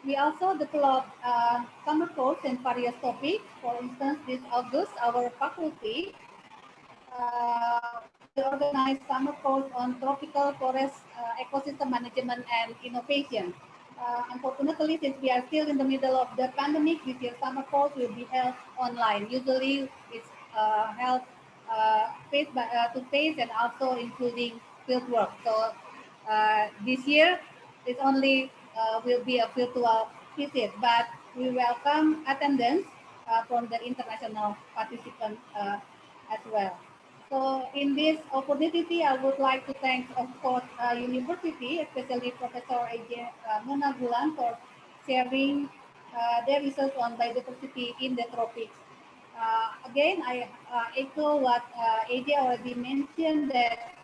We also developed summer course in various topics. For instance, this August, our faculty will organize summer course on tropical forest ecosystem management and innovation. Unfortunately, since we are still in the middle of the pandemic, this year's summer course will be held online. Usually, it's held to face and also including field work. So this year, it only will be a virtual visit, but we welcome attendance from the international participants as well. So in this opportunity, I would like to thank, of course, university, especially Professor AJ Mona Bulan for sharing their research on biodiversity in the tropics. Again, I echo what AJ already mentioned that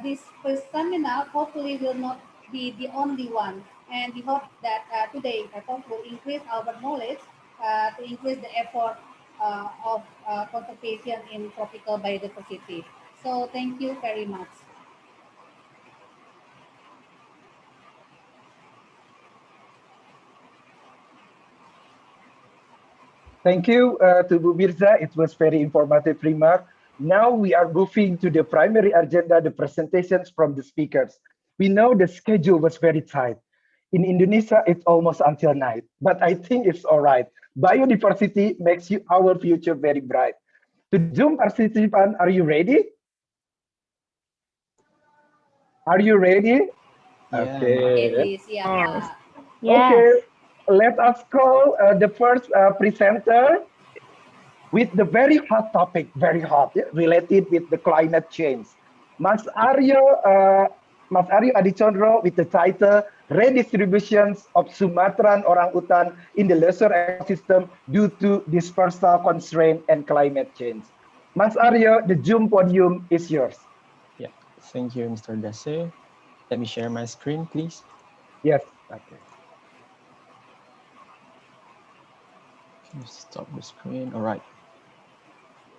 this first seminar hopefully will not be the only one. And we hope that today I talk will increase our knowledge to increase the effort of conservation in tropical biodiversity. So thank you very much. Thank you to Bu Mirza. It was very informative remark. Now we are moving to the primary agenda, the presentations from the speakers. We know the schedule was very tight. In Indonesia, it's almost until night, but I think it's all right. Biodiversity makes our future very bright. To the Zoom participant, are you ready? Are you ready? Yeah. Okay. Yeah. Okay, let us call the first presenter with the very hot topic, very hot, yeah, related with the climate change. Mas Aryo, Mas Aryo Adicondro with the title Redistributions of Sumatran Orangutan in the Lesser Ecosystem Due to Dispersal Constraint and Climate Change. Mas Aryo, the Zoom podium is yours. Yeah, thank you, Mr. Dase. Let me share my screen, please. Yes, okay. Can you stop the screen? All right.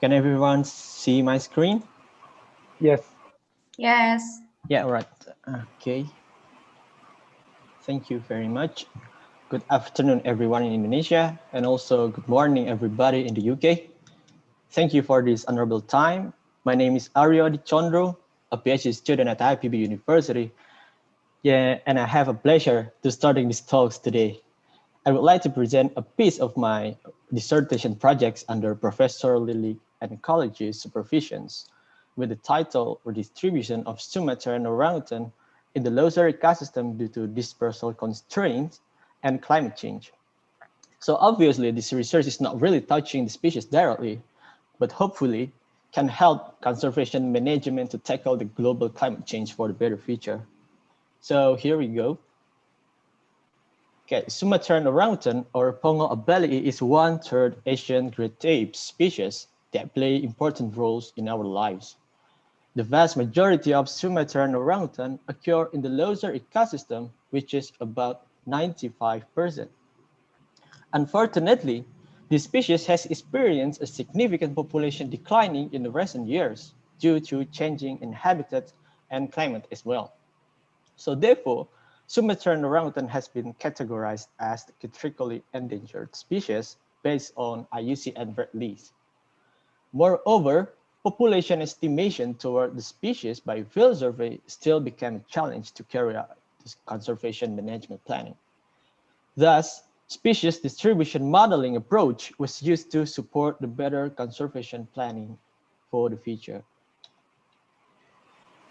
Can everyone see my screen? Yes. Yes. Yeah, all right. Okay. Thank you very much. Good afternoon, everyone in Indonesia, and also good morning, everybody in the UK. Thank you for this honorable time. My name is Aryo Dicondro, a PhD student at IPB University. Yeah, and I have a pleasure to starting these talks today. I would like to present a piece of my dissertation projects under Professor Lily and colleague's supervisions with the title Redistribution of Sumatran Orangutan in the Loser Ecosystem Due to Dispersal Constraints and Climate Change. So obviously, this research is not really touching the species directly, but hopefully can help conservation management to tackle the global climate change for the better future. So here we go. Okay, Sumatran orangutan or Pongo abeli is one-third Asian great ape species that play important roles in our lives. The vast majority of Sumatran orangutan occur in the Loser ecosystem, which is about 95%. Unfortunately, this species has experienced a significant population declining in the recent years due to changing in habitat and climate as well. So therefore, Sumatran orangutan has been categorized as the critically endangered species based on IUCN Red List. Moreover, population estimation toward the species by field survey still became a challenge to carry out this conservation management planning. Thus, species distribution modeling approach was used to support the better conservation planning for the future.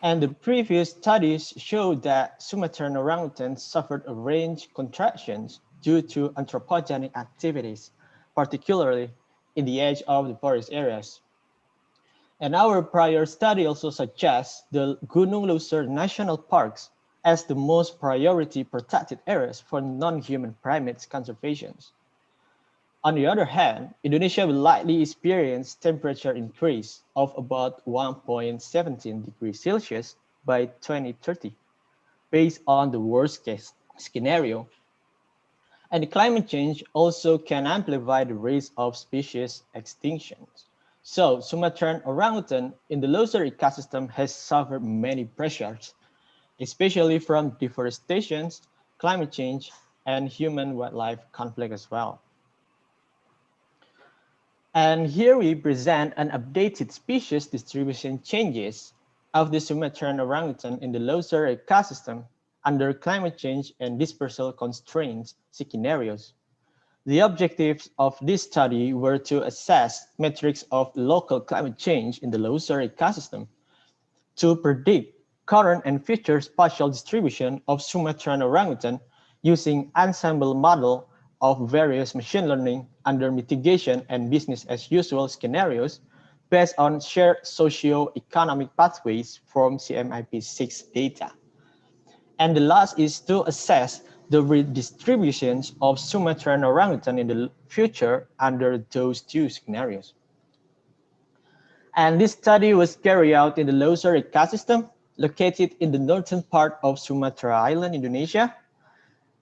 And the previous studies showed that Sumatran orangutans suffered a range contractions due to anthropogenic activities, particularly in the edge of the forest areas. And our prior study also suggests the Gunung Loser National Parks as the most priority protected areas for non-human primates conservation. On the other hand, Indonesia will likely experience temperature increase of about 1.17 degrees Celsius by 2030, based on the worst case scenario. And the climate change also can amplify the risk of species extinctions. So Sumatran orangutan in the Loser ecosystem has suffered many pressures, especially from deforestation, climate change, and human-wildlife conflict as well. And here we present an updated species distribution changes of the Sumatran orangutan in the Leuser ecosystem under climate change and dispersal constraints scenarios. The objectives of this study were to assess metrics of local climate change in the Leuser ecosystem, to predict current and future spatial distribution of Sumatran orangutan using ensemble model of various machine learning under mitigation and business as usual scenarios based on shared socio-economic pathways from CMIP6 data. And the last is to assess the redistributions of Sumatran orangutan in the future under those two scenarios. And this study was carried out in the Leuser ecosystem located in the northern part of Sumatra Island, Indonesia.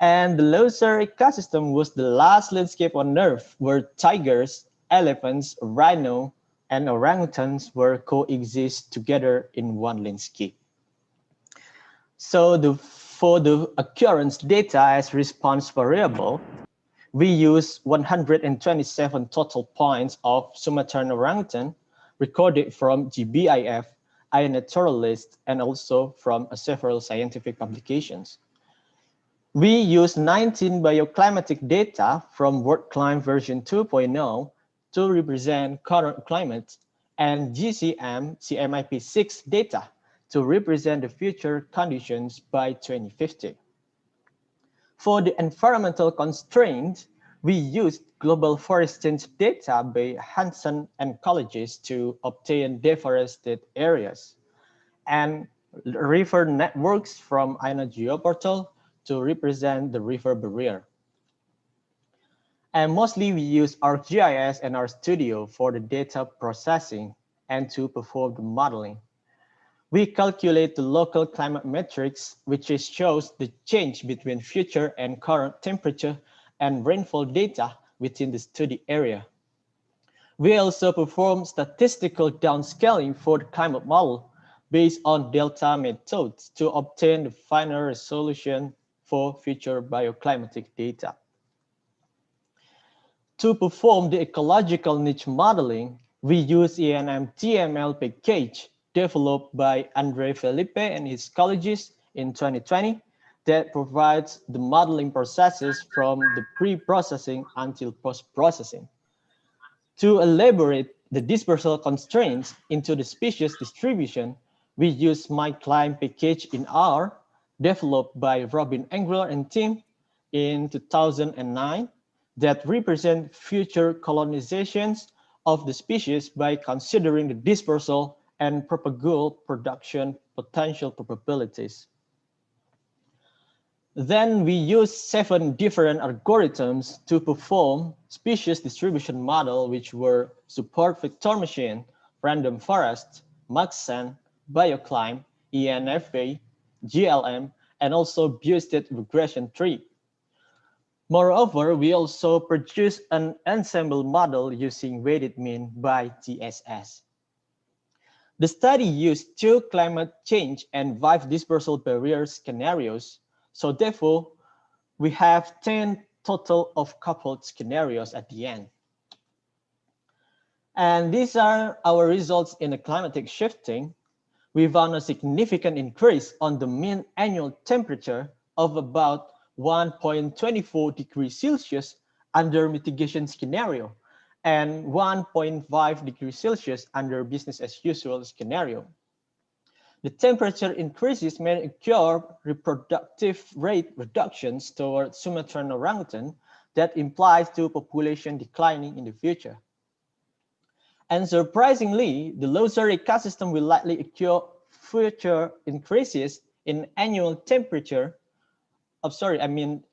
And the Leuser ecosystem was the last landscape on Earth where tigers, elephants, rhino, and orangutans were coexist together in one landscape. So for the occurrence data as response variable, we use 127 total points of Sumatran orangutan recorded from GBIF, iNaturalist, and also from several scientific publications. We use 19 bioclimatic data from WorldClim version 2.0 to represent current climate and GCM CMIP6 data to represent the future conditions by 2050. For the environmental constraint, we used global forest change data by Hansen and colleagues to obtain deforested areas, and river networks from INA Geoportal to represent the river barrier. And mostly we use ArcGIS and RStudio for the data processing and to perform the modeling. We calculate the local climate metrics, which shows the change between future and current temperature and rainfall data within the study area. We also perform statistical downscaling for the climate model based on delta methods to obtain the final resolution for future bioclimatic data. To perform the ecological niche modeling, we use ENM-TML package developed by Andre Felipe and his colleagues in 2020 that provides the modeling processes from the pre-processing until post-processing. To elaborate the dispersal constraints into the species distribution, we use MyClimb package in R, developed by Robin Engler and team in 2009, that represent future colonizations of the species by considering the dispersal and propagule production potential probabilities. Then we use 7 different algorithms to perform species distribution model, which were support vector machine, random forest, Maxent, bioclimb, ENFA, GLM, and also Bayes-state regression tree. Moreover, we also produce an ensemble model using weighted mean by TSS. The study used 2 climate change and 5 dispersal barrier scenarios. So therefore, we have 10 total of coupled scenarios at the end. And these are our results in the climatic shifting. We found a significant increase on the mean annual temperature of about 1.24 degrees Celsius under mitigation scenario and 1.5 degrees Celsius under business as usual scenario. The temperature increases may occur reproductive rate reductions toward Sumatran orangutan that implies to population declining in the future. And surprisingly, the Leuser ecosystem will likely occur future increases in annual temperature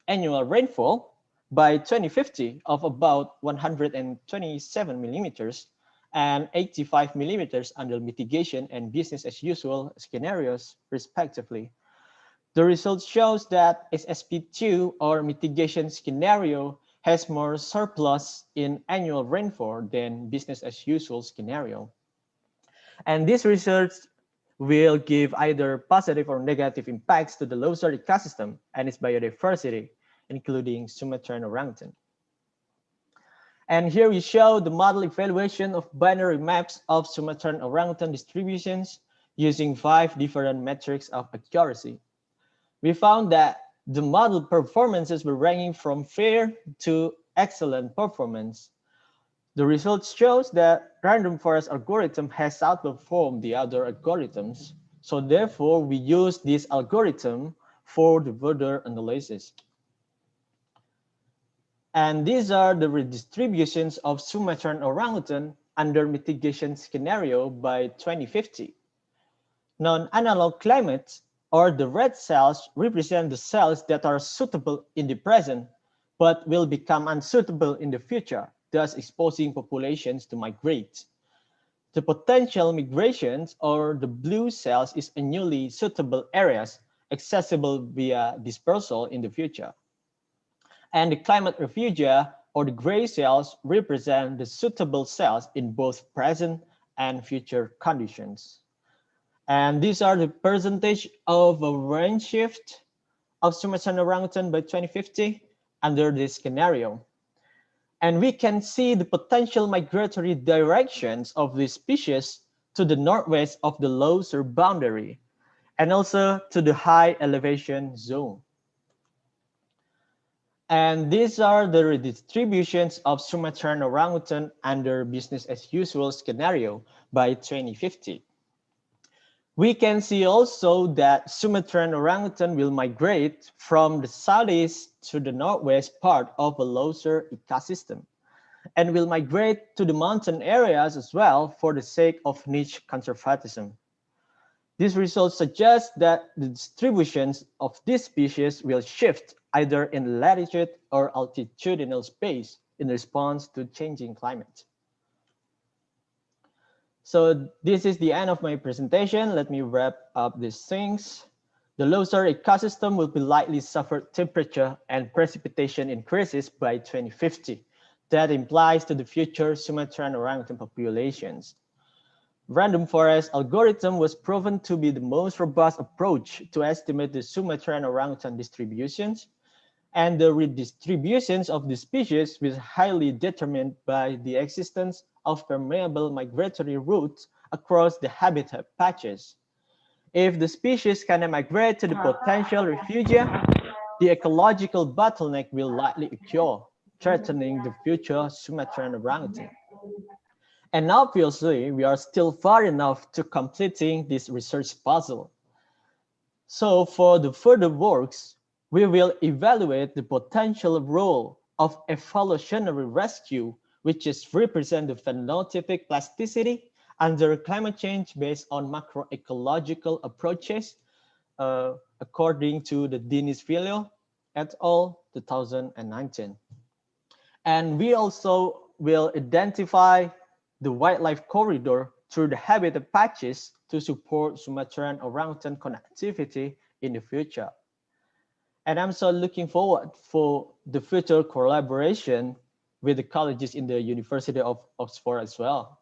annual rainfall by 2050 of about 127 millimeters and 85 millimeters under mitigation and business as usual scenarios, respectively. The result shows that SSP2 or mitigation scenario has more surplus in annual rainfall than business as usual scenario. And this research will give either positive or negative impacts to the Leuser ecosystem and its biodiversity including Sumatran orangutan. And here we show the model evaluation of binary maps of Sumatran orangutan distributions using 5 different metrics of accuracy. We found that the model performances were ranging from fair to excellent performance. The results shows that random forest algorithm has outperformed the other algorithms. So therefore, we use this algorithm for the further analysis. And these are the redistributions of Sumatran orangutan under mitigation scenario by 2050. Non-analog climates, or the red cells, represent the cells that are suitable in the present, but will become unsuitable in the future, thus exposing populations to migrate. The potential migrations, or the blue cells, is a newly suitable areas accessible via dispersal in the future. And the climate refugia, or the gray cells, represent the suitable cells in both present and future conditions. And these are the percentage of a range shift of Sumatran orangutan by 2050 under this scenario. And we can see the potential migratory directions of this species to the northwest of the Wallacean boundary and also to the high elevation zone. And these are the redistributions of Sumatran orangutan under business as usual scenario by 2050. We can see also that Sumatran orangutan will migrate from the southeast to the northwest part of the Wallacean ecosystem and will migrate to the mountain areas as well for the sake of niche conservatism. These results suggest that the distributions of this species will shift either in latitude or altitudinal space in response to changing climate. So this is the end of my presentation. Let me wrap up these things. The Wallacean ecosystem will be likely suffer temperature and precipitation increases by 2050. That implies to the future Sumatran orangutan populations. Random forest algorithm was proven to be the most robust approach to estimate the Sumatran orangutan distributions, and the redistributions of the species was highly determined by the existence of permeable migratory routes across the habitat patches. If the species cannot migrate to the potential refugia, the ecological bottleneck will likely occur, threatening the future Sumatran orangutan. And obviously, we are still far enough to completing this research puzzle. So for the further works, we will evaluate the potential role of evolutionary rescue, which is represent the phenotypic plasticity under climate change based on macroecological approaches, according to the Denis Filio et al. 2019. And we also will identify the wildlife corridor through the habitat patches to support Sumatran orangutan connectivity in the future. And I'm so looking forward for the future collaboration with the colleges in the University of Oxford as well.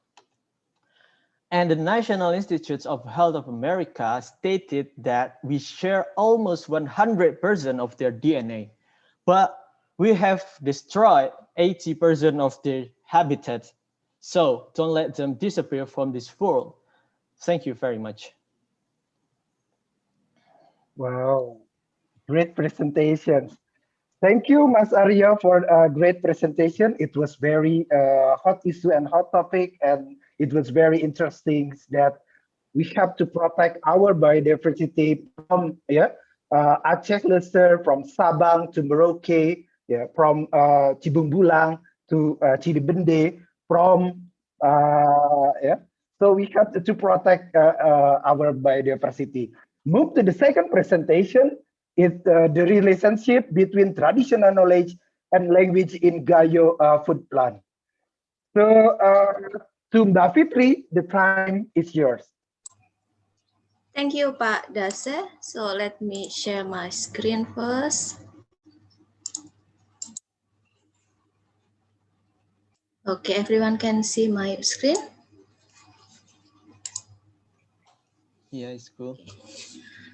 And the National Institutes of Health of America stated that we share almost 100% of their DNA, but we have destroyed 80% of their habitat. So don't let them disappear from this world. Thank you very much. Wow, great presentation. Thank you, Mas Arya, for a great presentation. It was very hot issue and hot topic, and it was very interesting that we have to protect our biodiversity from Aceh Lesser, from Sabang to Merauke, from Cibumbulang to Cilibende, from So we have to protect our biodiversity. Move to the second presentation is the relationship between traditional knowledge and language in Gayo food plan. So to Mbak Fitri, the time is yours. Thank you, Pak Dase. So let me share my screen first. Okay, everyone can see my screen? Yeah, it's cool.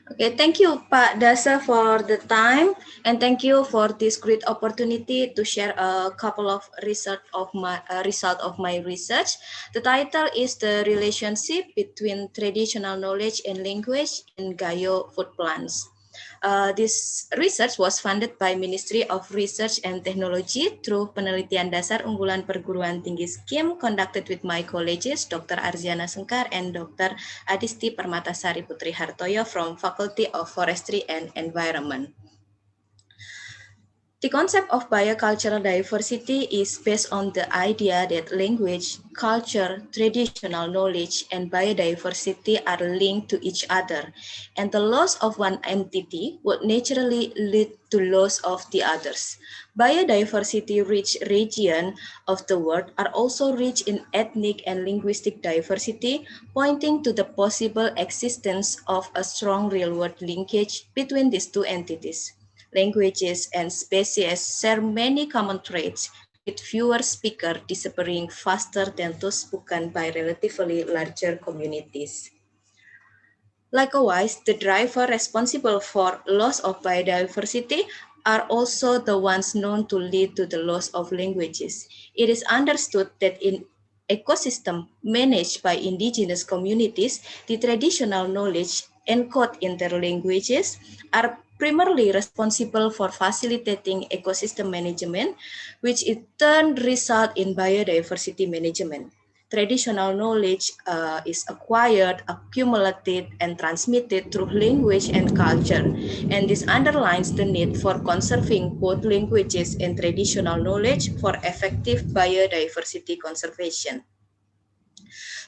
Okay, thank you, Pak Dasa, for the time, and thank you for this great opportunity to share a couple of result of my research. The title is the relationship between traditional knowledge and language in Gayo food plants. This research was funded by Ministry of Research and Technology through Penelitian Dasar Unggulan Perguruan Tinggi Scheme conducted with my colleagues, Dr. Arziana Sengkar and Dr. Adisti Permatasari Putri Hartoyo from Faculty of Forestry and Environment. The concept of biocultural diversity is based on the idea that language, culture, traditional knowledge, and biodiversity are linked to each other, and the loss of one entity would naturally lead to loss of the others. Biodiversity-rich regions of the world are also rich in ethnic and linguistic diversity, pointing to the possible existence of a strong real-world linkage between these two entities. Languages and species share many common traits, with fewer speakers disappearing faster than those spoken by relatively larger communities. Likewise, the drivers responsible for loss of biodiversity are also the ones known to lead to the loss of languages. It is understood that in ecosystem managed by indigenous communities, the traditional knowledge encoded in their languages are primarily responsible for facilitating ecosystem management, which in turn result in biodiversity management. Traditional knowledge is acquired, accumulated, and transmitted through language and culture. And this underlines the need for conserving both languages and traditional knowledge for effective biodiversity conservation.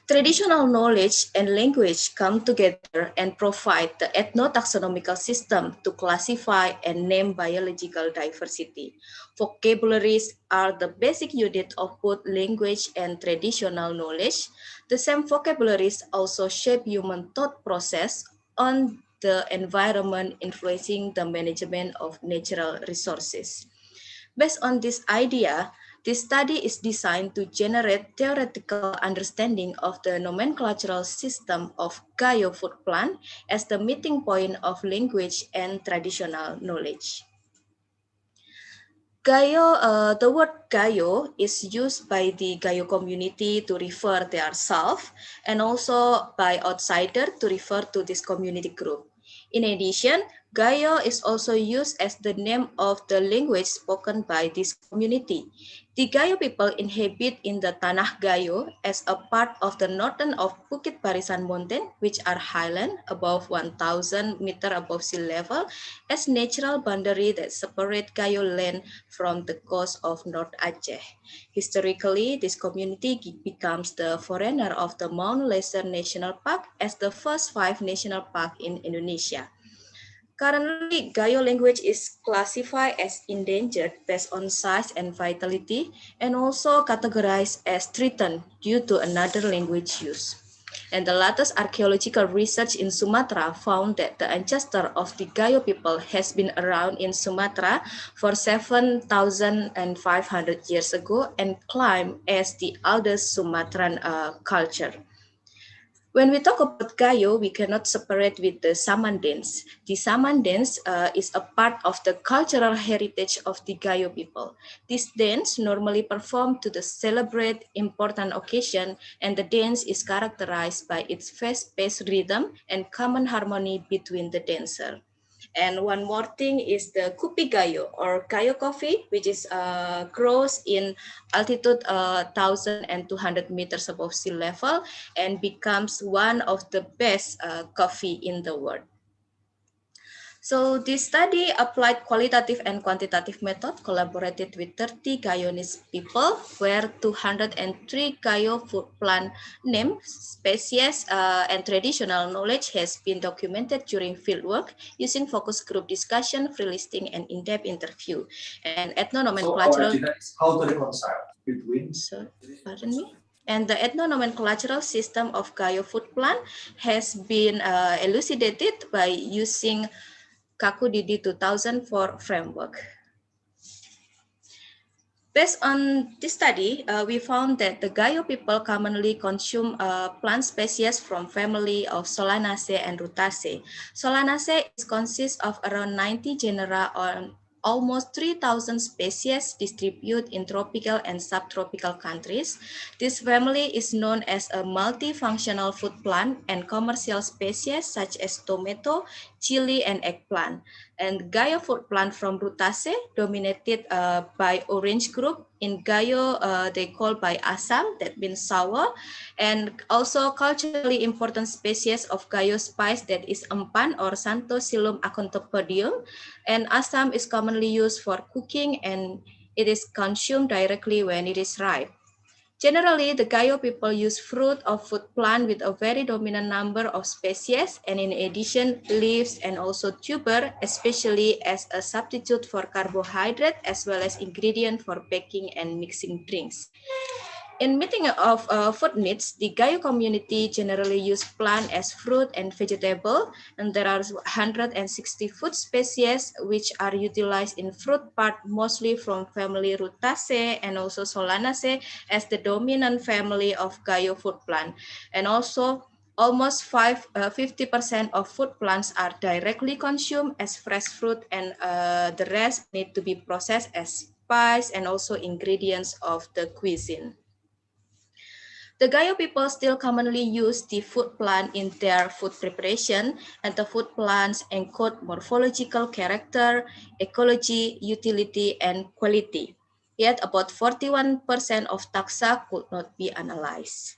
Traditional knowledge and language come together and provide the ethnotaxonomical system to classify and name biological diversity. Vocabularies are the basic unit of both language and traditional knowledge. The same vocabularies also shape human thought process on the environment, influencing the management of natural resources. Based on this idea, this study is designed to generate theoretical understanding of the nomenclatural system of Gayo food plant as the meeting point of language and traditional knowledge. The word Gayo is used by the Gayo community to refer themselves and also by outsider to refer to this community group. In addition, Gayo is also used as the name of the language spoken by this community. The Gayo people inhabit in the Tanah Gayo as a part of the northern of Bukit Barisan Mountain, which are highland above 1,000 meter above sea level, as natural boundary that separate Gayo land from the coast of North Aceh. Historically, this community becomes the forerunner of the Mount Wallacean National Park as the first 5 national park in Indonesia. Currently, Gayo language is classified as endangered based on size and vitality, and also categorized as threatened due to another language use. And the latest archaeological research in Sumatra found that the ancestor of the Gayo people has been around in Sumatra for 7,500 years ago and claimed as the oldest Sumatran culture. When we talk about Gayo, we cannot separate with the Saman dance. The Saman dance is a part of the cultural heritage of the Gayo people. This dance normally performed to celebrate important occasion, and the dance is characterized by its fast-paced rhythm and common harmony between the dancer. And one more thing is the Kupi Gayo or Gayo coffee, which is grows in altitude 1,200 meters above sea level and becomes one of the best coffee in the world. So this study applied qualitative and quantitative method, collaborated with 30 Guyonese people, where 203 Gayo food plant name, species, and traditional knowledge has been documented during fieldwork using focus group discussion, free listing, and in-depth interview. And ethnonomenclatural. So how to reconcile between? So, pardon me. And the ethnonomenclatural system of Gayo food plant has been elucidated by using Kaku DD 2004 framework. Based on this study, we found that the Gayo people commonly consume plant species from family of Solanaceae and Rutaceae. Solanaceae consists of around 90 genera on almost 3,000 species distributed in tropical and subtropical countries. This family is known as a multifunctional food plant and commercial species such as tomato, chili, and eggplant. And Gayo food plant from Rutaceae dominated by orange group. In Gayo, they call by Assam, that means sour, and also culturally important species of Gayo spice that is empan or Santosilum acanthopodeum, and Assam is commonly used for cooking and it is consumed directly when it is ripe. Generally, the Gayo people use fruit or food plant with a very dominant number of species and in addition leaves and also tuber, especially as a substitute for carbohydrate as well as ingredient for baking and mixing drinks. In meeting of food needs, the Gayo community generally use plant as fruit and vegetable, and there are 160 food species which are utilized in fruit part mostly from family Rutaceae and also Solanaceae as the dominant family of Gayo food plant. And also almost 50% of food plants are directly consumed as fresh fruit and the rest need to be processed as spice and also ingredients of the cuisine. The Gayo people still commonly use the food plant in their food preparation, and the food plants encode morphological character, ecology, utility, and quality. Yet about 41% of taxa could not be analyzed.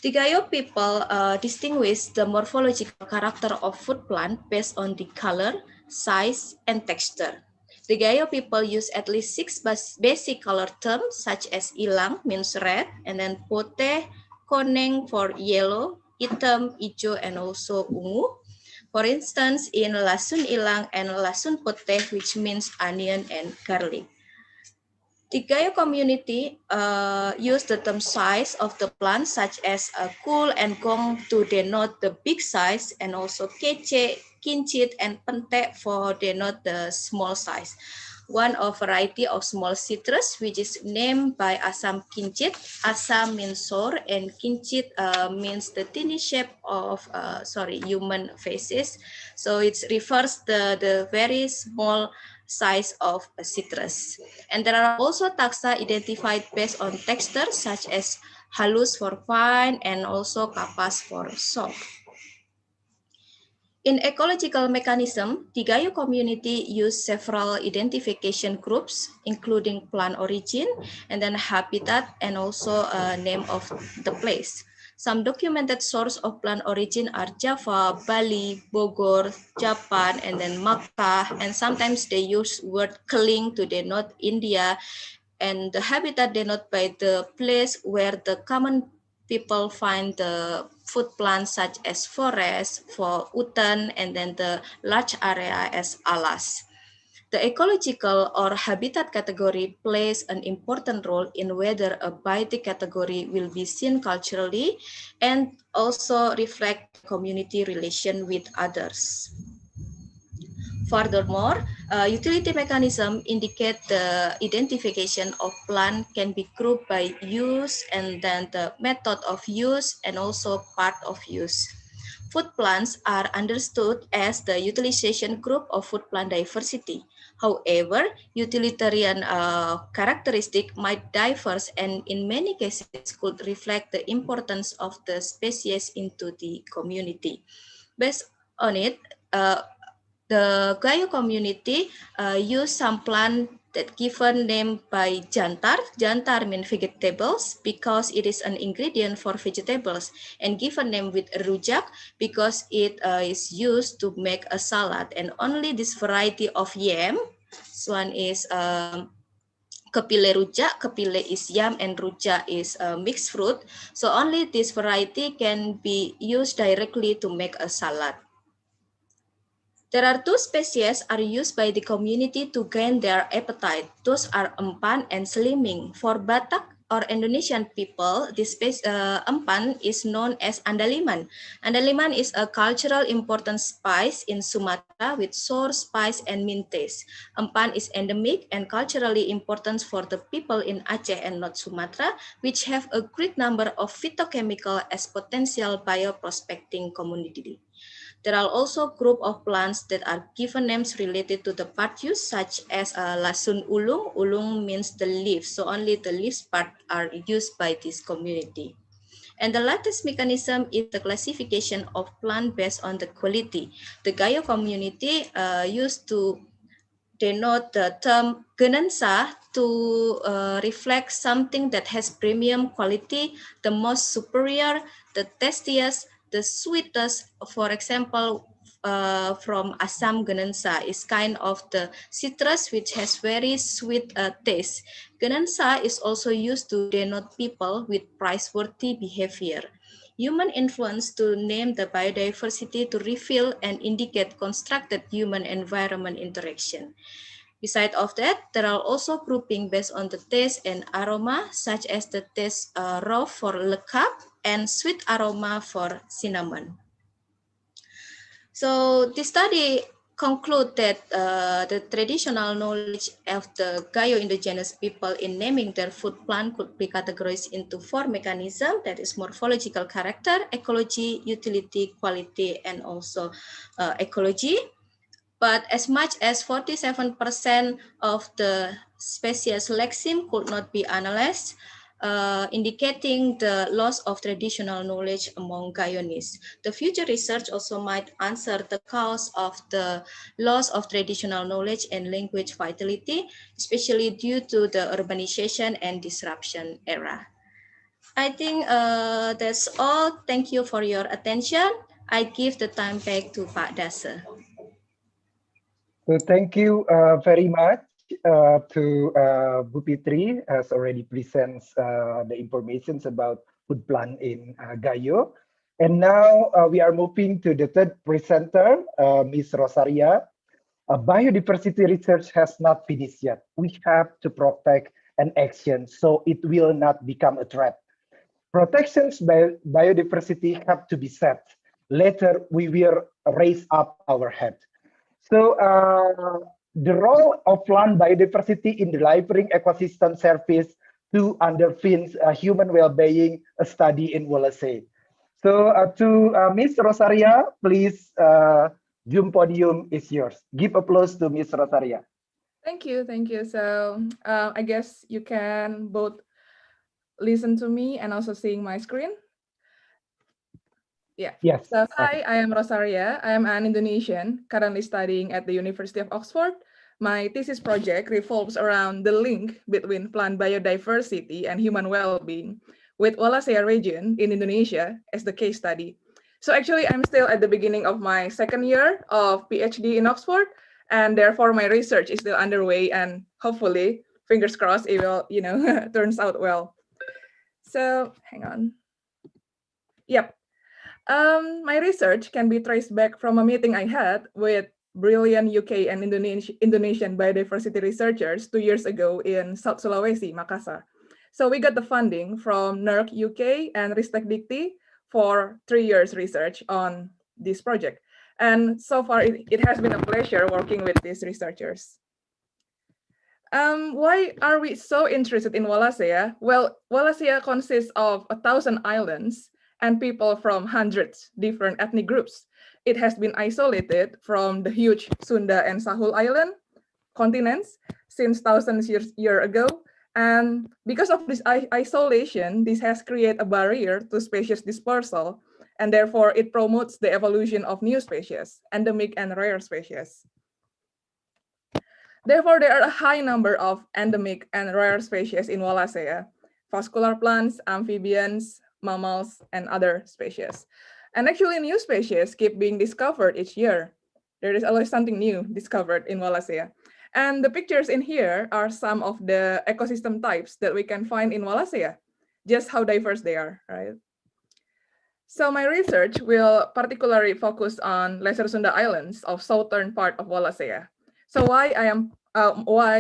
The Gayo people distinguish the morphological character of food plant based on the color, size, and texture. The Gayo people use at least 6 basic color terms such as ilang means red, and then pote, koneng for yellow, hitam, ijo, and also ungu. For instance, in lasun ilang and lasun pote, which means onion and garlic. The Gayo community use the term size of the plant such as kul and gong to denote the big size and also kece, kincit, and pente for denote the small size. One of variety of small citrus which is named by Assam kincit. Assam means sour and kincit means the tiny shape of human faces. So it refers the very small size of a citrus. And there are also taxa identified based on texture such as halus for fine and also kapas for soft. In ecological mechanism, the Gayo community use several identification groups, including plant origin, and then habitat, and also name of the place. Some documented source of plant origin are Java, Bali, Bogor, Japan, and then Makkah, and sometimes they use word Keling to denote India, and the habitat denoted by the place where the common people find the food plants such as forest for utan and then the large area as alas. The ecological or habitat category plays an important role in whether a biotic category will be seen culturally and also reflect community relation with others. Furthermore, utility mechanism indicate the identification of plant can be grouped by use and then the method of use and also part of use. Food plants are understood as the utilization group of food plant diversity. However, utilitarian characteristic might differ and in many cases could reflect the importance of the species into the community. Based on it, the Gayo community use some plant that given name by jantar. Jantar means vegetables because it is an ingredient for vegetables, and given name with rujak because it is used to make a salad. And only this variety of yam, this one is kepile rujak, kepile is yam, and rujak is mixed fruit. So only this variety can be used directly to make a salad. There are two species are used by the community to gain their appetite. Those are empan and slimming. For Batak or Indonesian people, this empan is known as andaliman. Andaliman is a cultural important spice in Sumatra with sour spice and mint taste. Empan is endemic and culturally important for the people in Aceh and North Sumatra, which have a great number of phytochemical as potential bioprospecting community. There are also group of plants that are given names related to the part used, such as lasun ulung. Ulung means the leaves, so only the leaves part are used by this community. And the latest mechanism is the classification of plant based on the quality. The Gayo community used to denote the term genensa to reflect something that has premium quality, the most superior, the tastiest, the sweetest. For example, from Assam genensa is kind of the citrus which has very sweet taste. Genensa is also used to denote people with praiseworthy behavior. Human influence to name the biodiversity to reveal and indicate constructed human environment interaction. Besides of that, there are also grouping based on the taste and aroma, such as the taste raw for lekap and sweet aroma for cinnamon. So this study conclude that the traditional knowledge of the Gayo indigenous people in naming their food plant could be categorized into four mechanisms, that is morphological character, ecology, utility, quality, and also ecology. But as much as 47% of the species lexeme could not be analyzed, indicating the loss of traditional knowledge among Guyonese. The future research also might answer the cause of the loss of traditional knowledge and language vitality, especially due to the urbanization and disruption era. I think that's all. Thank you for your attention. I give the time back to Pak Dase. So thank you very much to Bu Fitri has already presents the informations about food plant in Gayo. And now we are moving to the third presenter, Ms. Rosaria. Biodiversity research has not finished yet. We have to protect and action so it will not become a threat. Protections by biodiversity have to be set. Later, we will raise up our head. So the role of plant biodiversity in delivering ecosystem service to underpin human well-being, a study in Wallacean. So to Ms. Rosaria, please, Zoom podium is yours. Give applause to Ms. Rosaria. Thank you, thank you. So I guess you can both listen to me and also seeing my screen. Yeah. Yes. So hi, I am Rosaria. I am an Indonesian currently studying at the University of Oxford. My thesis project revolves around the link between plant biodiversity and human well-being, with Wallacean region in Indonesia as the case study. So actually, I'm still at the beginning of my second year of PhD in Oxford, and therefore my research is still underway, and hopefully, fingers crossed, it will, turns out well. So hang on. Yep. My research can be traced back from a meeting I had with brilliant UK and Indonesian biodiversity researchers 2 years ago in South Sulawesi, Makassar. So we got the funding from NERC UK and Ristek Dikti for 3 years research on this project. And so far, it has been a pleasure working with these researchers. Why are we so interested in Wallacea? Well, Wallacea consists of 1,000 islands and people from hundreds different ethnic groups. It has been isolated from the huge Sunda and Sahul Island continents since thousands years ago. And because of this isolation, this has created a barrier to species dispersal, and therefore it promotes the evolution of new species, endemic and rare species. Therefore, there are a high number of endemic and rare species in Wallacea: vascular plants, amphibians, mammals, and other species. And actually, new species keep being discovered each year. There is always something new discovered in Wallacea. And the pictures in here are some of the ecosystem types that we can find in Wallacea, just how diverse they are, right? So my research will particularly focus on Lesser Sunda Islands of southern part of Wallacea. So why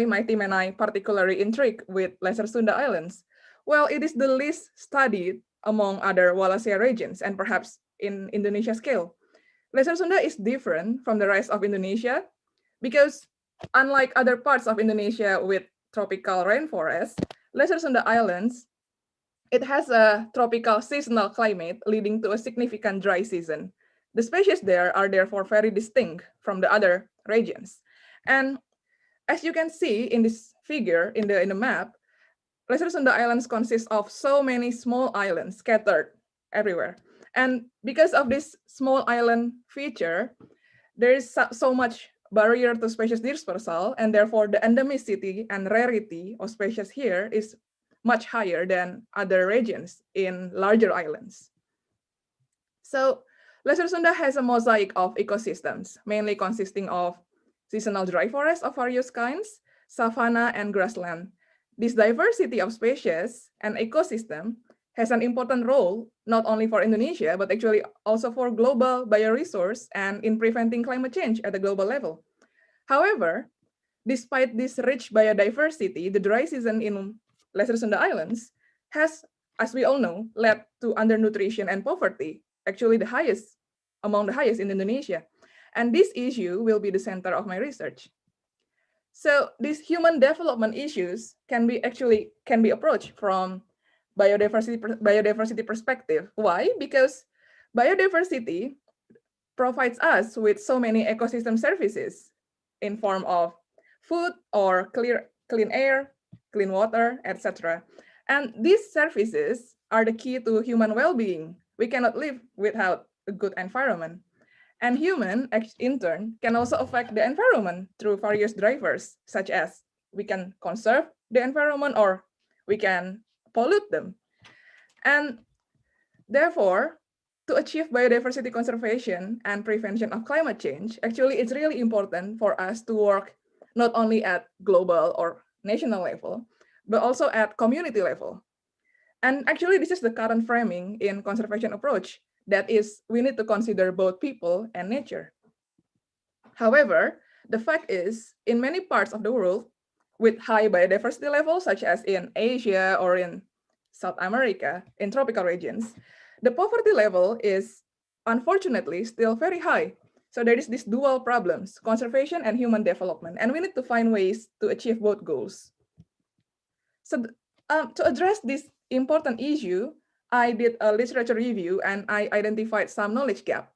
my team and I particularly intrigued with Lesser Sunda Islands? Well, it is the least studied among other Wallacean regions and perhaps in Indonesia scale. Lesser Sunda is different from the rest of Indonesia because unlike other parts of Indonesia with tropical rainforest, Lesser Sunda Islands, it has a tropical seasonal climate leading to a significant dry season. The species there are therefore very distinct from the other regions. And as you can see in this figure in the map, Lesser Sunda Islands consist of so many small islands scattered everywhere. And because of this small island feature, there is so much barrier to species dispersal, and therefore the endemicity and rarity of species here is much higher than other regions in larger islands. So Lesser Sunda has a mosaic of ecosystems, mainly consisting of seasonal dry forests of various kinds, savanna, and grassland. This diversity of species and ecosystem has an important role not only for Indonesia, but actually also for global bioresource and in preventing climate change at the global level. However, despite this rich biodiversity, the dry season in Lesser Sunda Islands has, as we all know, led to undernutrition and poverty, actually the highest among the highest in Indonesia. And this issue will be the center of my research. So these human development issues can be approached from biodiversity perspective. Why? Because biodiversity provides us with so many ecosystem services in form of food or clean air, clean water, etc. And these services are the key to human well-being. We cannot live without a good environment. And human, in turn, can also affect the environment through various drivers, such as we can conserve the environment or we can pollute them. And therefore, to achieve biodiversity conservation and prevention of climate change, actually it's really important for us to work not only at global or national level, but also at community level. And actually, this is the current framing in conservation approach. That is, we need to consider both people and nature. However, the fact is, in many parts of the world, with high biodiversity levels, such as in Asia or in South America, in tropical regions, the poverty level is unfortunately still very high. So there is these dual problems, conservation and human development, and we need to find ways to achieve both goals. So to address this important issue, I did a literature review and I identified some knowledge gap.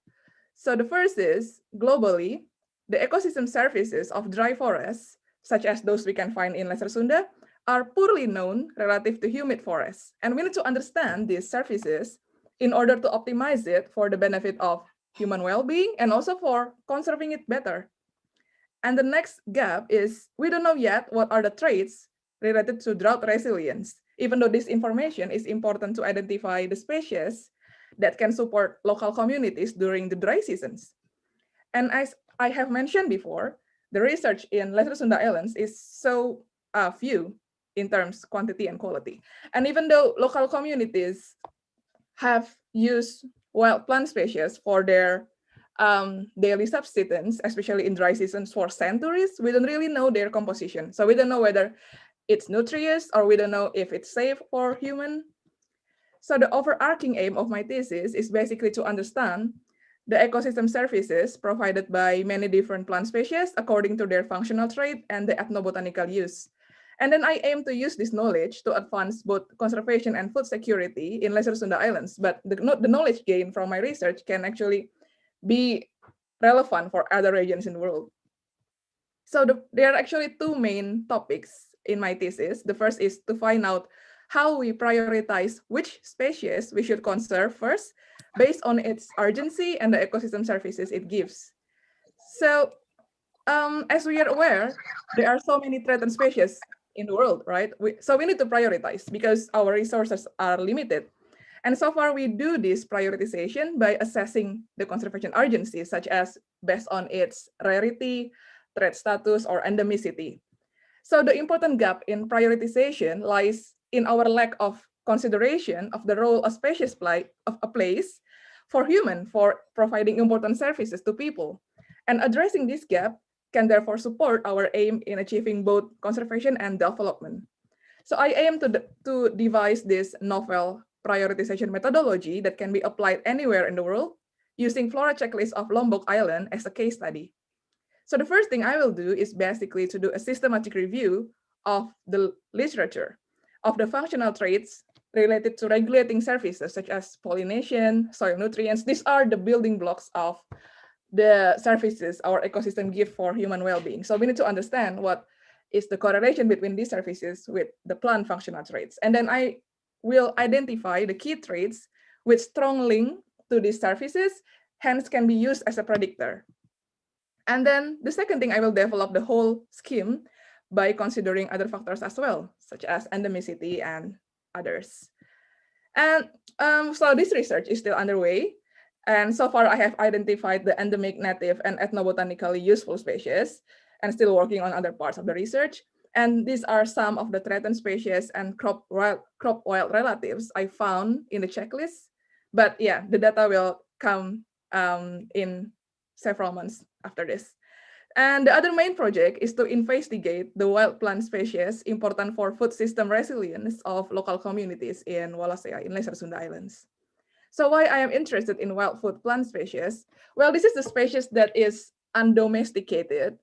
So the first is, globally, the ecosystem services of dry forests, such as those we can find in Lesser Sunda, are poorly known relative to humid forests. And we need to understand these services in order to optimize it for the benefit of human well-being and also for conserving it better. And the next gap is, we don't know yet what are the traits related to drought resilience, even though this information is important to identify the species that can support local communities during the dry seasons. And as I have mentioned before, the research in Lesser Sunda Islands is so few in terms quantity and quality. And even though local communities have used wild plant species for their daily subsistence, especially in dry seasons for centuries, we don't really know their composition. So we don't know whether it's nutritious or we don't know if it's safe for human. So the overarching aim of my thesis is basically to understand the ecosystem services provided by many different plant species according to their functional trait and the ethnobotanical use. And then I aim to use this knowledge to advance both conservation and food security in Lesser Sunda Islands. But the knowledge gained from my research can actually be relevant for other regions in the world. So there are actually two main topics in my thesis. The first is to find out how we prioritize which species we should conserve first based on its urgency and the ecosystem services it gives. So as we are aware, there are so many threatened species in the world, right? So we need to prioritize because our resources are limited. And so far we do this prioritization by assessing the conservation urgency, such as based on its rarity, threat status, or endemicity. So the important gap in prioritization lies in our lack of consideration of the role a species plays for human for providing important services to people. And addressing this gap can therefore support our aim in achieving both conservation and development. So I aim to devise this novel prioritization methodology that can be applied anywhere in the world using flora checklist of Lombok Island as a case study. So the first thing I will do is basically to do a systematic review of the literature of the functional traits related to regulating services such as pollination, soil nutrients. These are the building blocks of the services our ecosystem give for human well-being. So we need to understand what is the correlation between these services with the plant functional traits. And then I will identify the key traits with strong link to these services, hence can be used as a predictor. And then the second thing, I will develop the whole scheme by considering other factors as well, such as endemicity and others. And so this research is still underway. And so far I have identified the endemic, native, and ethnobotanically useful species, and still working on other parts of the research. And these are some of the threatened species and crop wild relatives I found in the checklist. But yeah, the data will come in several months after this. And the other main project is to investigate the wild plant species important for food system resilience of local communities in Wallacean, in Lesser Sunda Islands. So why I am interested in wild food plant species? Well, this is the species that is undomesticated,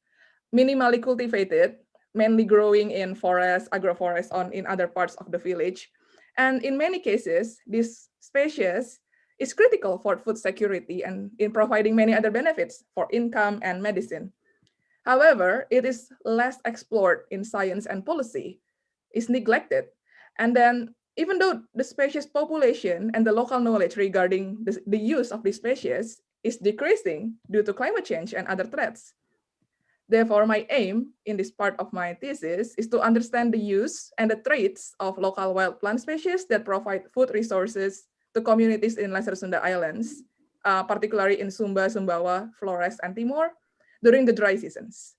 minimally cultivated, mainly growing in forests, agroforests, in other parts of the village. And in many cases, this species is critical for food security and in providing many other benefits for income and medicine. However, it is less explored in science and policy, is neglected. And then even though the species population and the local knowledge regarding the use of this species is decreasing due to climate change and other threats. Therefore, my aim in this part of my thesis is to understand the use and the traits of local wild plant species that provide food resources to communities in Lesser Sunda Islands, particularly in Sumba, Sumbawa, Flores, and Timor, during the dry seasons.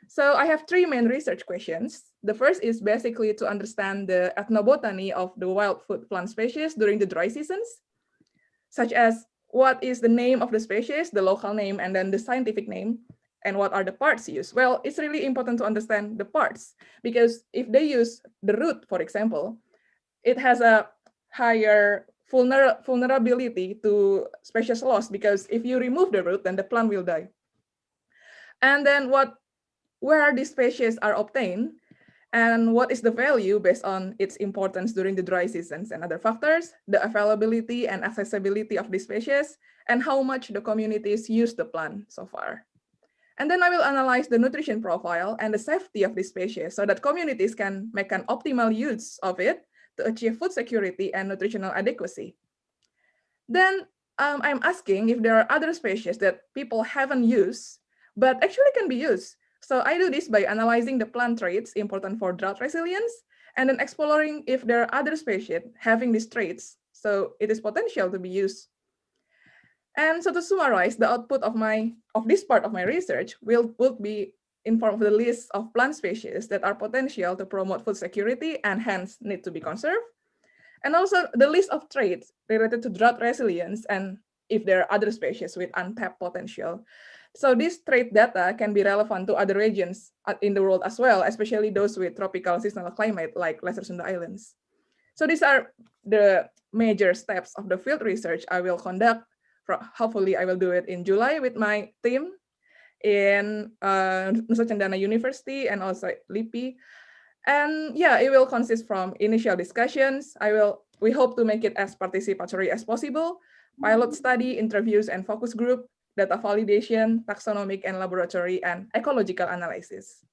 So I have three main research questions. The first is basically to understand the ethnobotany of the wild food plant species during the dry seasons, such as what is the name of the species, the local name, and then the scientific name, and what are the parts used. Well, it's really important to understand the parts, because if they use the root, for example, it has a higher vulnerability to species loss, because if you remove the root, then the plant will die. And then where these species are obtained, and what is the value based on its importance during the dry seasons and other factors, the availability and accessibility of these species, and how much the communities use the plant so far. And then I will analyze the nutrition profile and the safety of these species so that communities can make an optimal use of it to achieve food security and nutritional adequacy. Then I'm asking if there are other species that people haven't used, but actually can be used. So I do this by analyzing the plant traits important for drought resilience, and then exploring if there are other species having these traits, so it is potential to be used. And so to summarize, the output of this part of my research will be in form of the list of plant species that are potential to promote food security and hence need to be conserved. And also the list of traits related to drought resilience and if there are other species with untapped potential. So this trait data can be relevant to other regions in the world as well, especially those with tropical seasonal climate like Lesser Sunda Islands. So these are the major steps of the field research I will conduct. Hopefully I will do it in July with my team in Nusa Cendana University and also LIPI. And yeah, it will consist from initial discussions. We hope to make it as participatory as possible, pilot study, interviews and focus group, data validation, taxonomic and laboratory, and ecological analysis.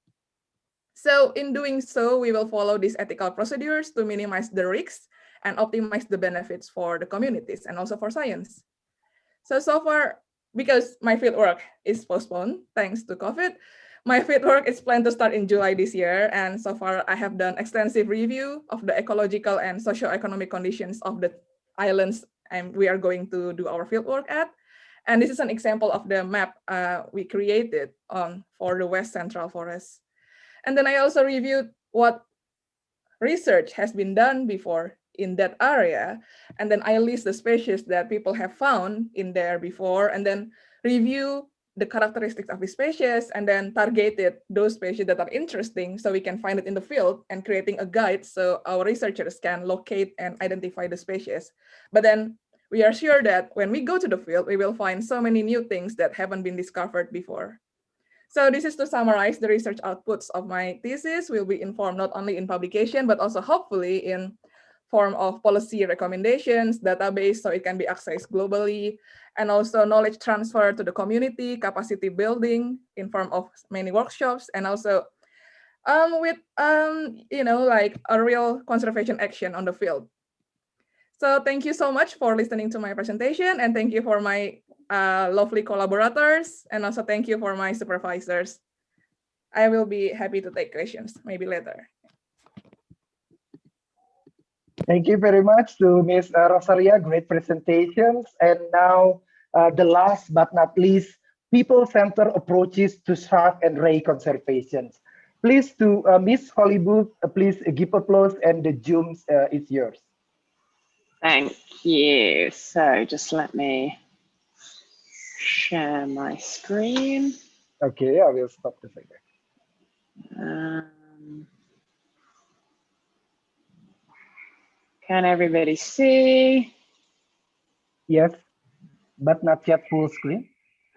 So in doing so, we will follow these ethical procedures to minimize the risks and optimize the benefits for the communities and also for science. So far, because my fieldwork is postponed thanks to COVID, my fieldwork is planned to start in July this year. And so far, I have done extensive review of the ecological and socio-economic conditions of the islands and we are going to do our fieldwork at. And this is an example of the map we created for the West Central Forest. And then I also reviewed what research has been done before in that area. And then I list the species that people have found in there before, and then review the characteristics of the species and then targeted those species that are interesting so we can find it in the field and creating a guide so our researchers can locate and identify the species. But then we are sure that when we go to the field, we will find so many new things that haven't been discovered before. So this is to summarize the research outputs of my thesis. Will be informed not only in publication, but also hopefully in form of policy recommendations, database, so it can be accessed globally, and also knowledge transfer to the community, capacity building in form of many workshops, and also with like a real conservation action on the field. So thank you so much for listening to my presentation, and thank you for my lovely collaborators, and also thank you for my supervisors. I will be happy to take questions, maybe later. Thank you very much to Ms. Rosaria, great presentations. And now, the last but not least, people-centered approaches to shark and ray conservation. Please to Ms. Hollywood, please give applause and the Zoom is yours. Thank you. So just let me share my screen. Okay, I will stop the second. Can everybody see? Yes, but not yet full screen.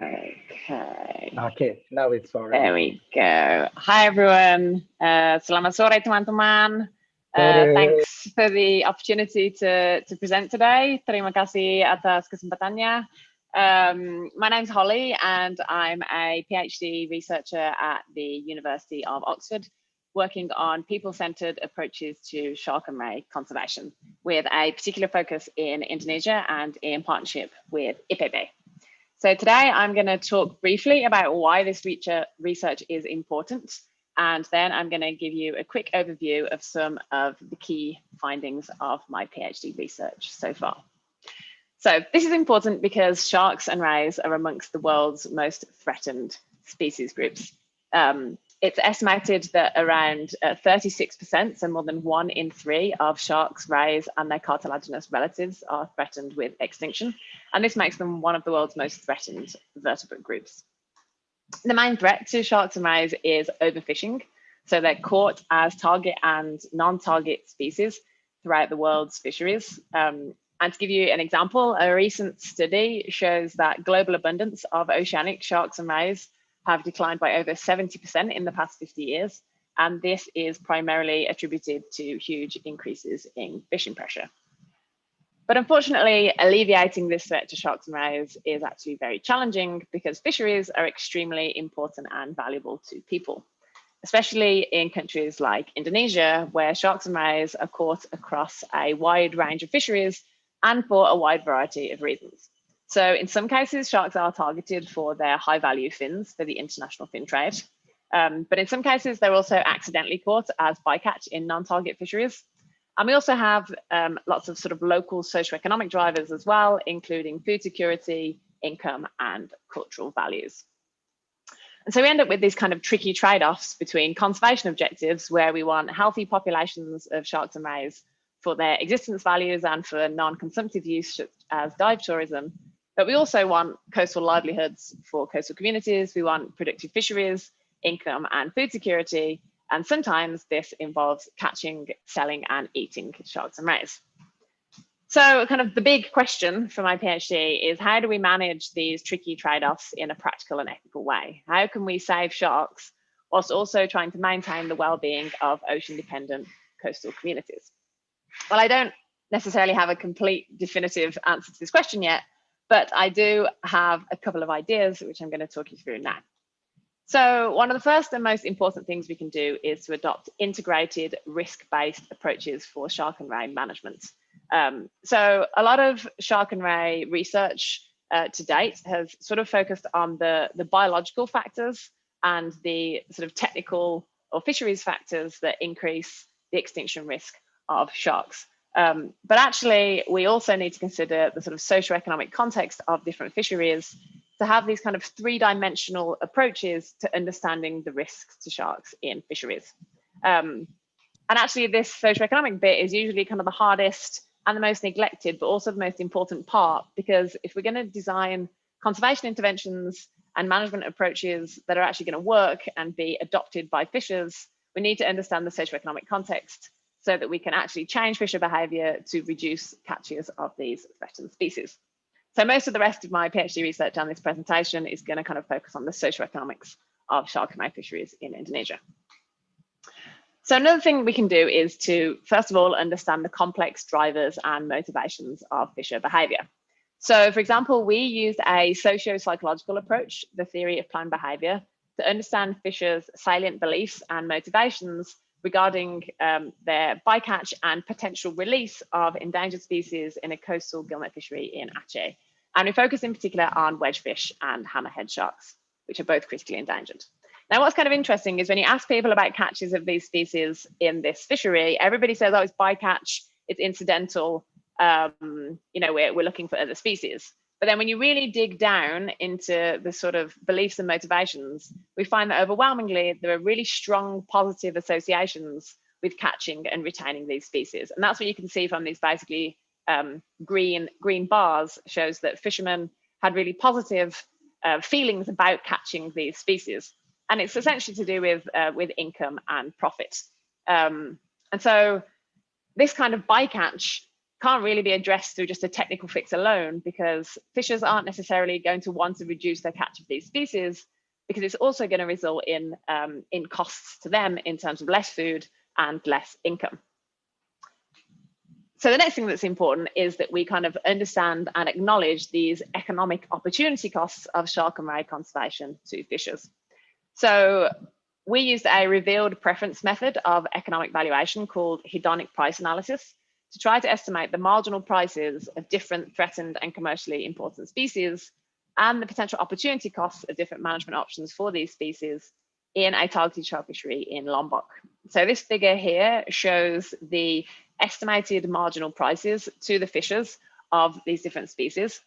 Okay. Okay, now it's already. There we go. Hi everyone. Selamat sore teman-teman. Thanks for the opportunity to present today. Terima kasih atas kesempatannya. My name's Holly and I'm a PhD researcher at the University of Oxford, working on people-centered approaches to shark and ray conservation, with a particular focus in Indonesia and in partnership with IPB. So today I'm going to talk briefly about why this research is important, and then I'm going to give you a quick overview of some of the key findings of my PhD research so far. So this is important because sharks and rays are amongst the world's most threatened species groups. It's estimated that around 36%, so more than 1 in 3 of sharks, rays, and their cartilaginous relatives are threatened with extinction. And this makes them one of the world's most threatened vertebrate groups. The main threat to sharks and rays is overfishing. So they're caught as target and non-target species throughout the world's fisheries. And to give you an example, a recent study shows that global abundance of oceanic sharks and rays have declined by over 70% in the past 50 years. And this is primarily attributed to huge increases in fishing pressure. But unfortunately, alleviating this threat to sharks and rays is actually very challenging because fisheries are extremely important and valuable to people, especially in countries like Indonesia, where sharks and rays are caught across a wide range of fisheries and for a wide variety of reasons. So in some cases, sharks are targeted for their high value fins for the international fin trade. But in some cases, they're also accidentally caught as bycatch in non-target fisheries. And we also have lots of sort of local socioeconomic drivers as well, including food security, income, and cultural values. And so we end up with these kind of tricky trade-offs between conservation objectives, where we want healthy populations of sharks and rays for their existence values and for non-consumptive use, such as dive tourism. But we also want coastal livelihoods for coastal communities. We want productive fisheries, income, and food security. And sometimes this involves catching, selling, and eating sharks and rays. So kind of the big question for my PhD is, how do we manage these tricky trade-offs in a practical and ethical way? How can we save sharks whilst also trying to maintain the well-being of ocean-dependent coastal communities? Well, I don't necessarily have a complete definitive answer to this question yet, but I do have a couple of ideas which I'm going to talk you through now. So one of the first and most important things we can do is to adopt integrated risk-based approaches for shark and ray management. So a lot of shark and ray research to date has sort of focused on the biological factors and the sort of technical or fisheries factors that increase the extinction risk of sharks. But actually, we also need to consider the sort of socioeconomic context of different fisheries to have these kind of three-dimensional approaches to understanding the risks to sharks in fisheries. And actually, this socioeconomic bit is usually kind of the hardest and the most neglected, but also the most important part, because if we're going to design conservation interventions and management approaches that are actually going to work and be adopted by fishers, we need to understand the socioeconomic context so that we can actually change fisher behaviour to reduce catches of these threatened species. So most of the rest of my PhD research on this presentation is going to kind of focus on the socioeconomics of shark and ray fisheries in Indonesia. So another thing we can do is to, first of all, understand the complex drivers and motivations of fisher behaviour. So, for example, we used a socio-psychological approach, the theory of planned behaviour, to understand fishers' salient beliefs and motivations regarding their bycatch and potential release of endangered species in a coastal gillnet fishery in Aceh. And we focus in particular on wedgefish and hammerhead sharks, which are both critically endangered. Now, what's kind of interesting is when you ask people about catches of these species in this fishery, everybody says, oh, it's bycatch, it's incidental, you know, we're looking for other species. But then when you really dig down into the sort of beliefs and motivations, we find that overwhelmingly there are really strong positive associations with catching and retaining these species. And that's what you can see from these basically green bars, shows that fishermen had really positive feelings about catching these species. And it's essentially to do with income and profit. And so this kind of bycatch can't really be addressed through just a technical fix alone, because fishers aren't necessarily going to want to reduce their catch of these species, because it's also going to result in costs to them in terms of less food and less income. So the next thing that's important is that we kind of understand and acknowledge these economic opportunity costs of shark and ray conservation to fishers. So we used a revealed preference method of economic valuation called hedonic price analysis to try to estimate the marginal prices of different threatened and commercially important species and the potential opportunity costs of different management options for these species in a targeted shark fishery in Lombok. So this figure here shows the estimated marginal prices to the fishers of these different species.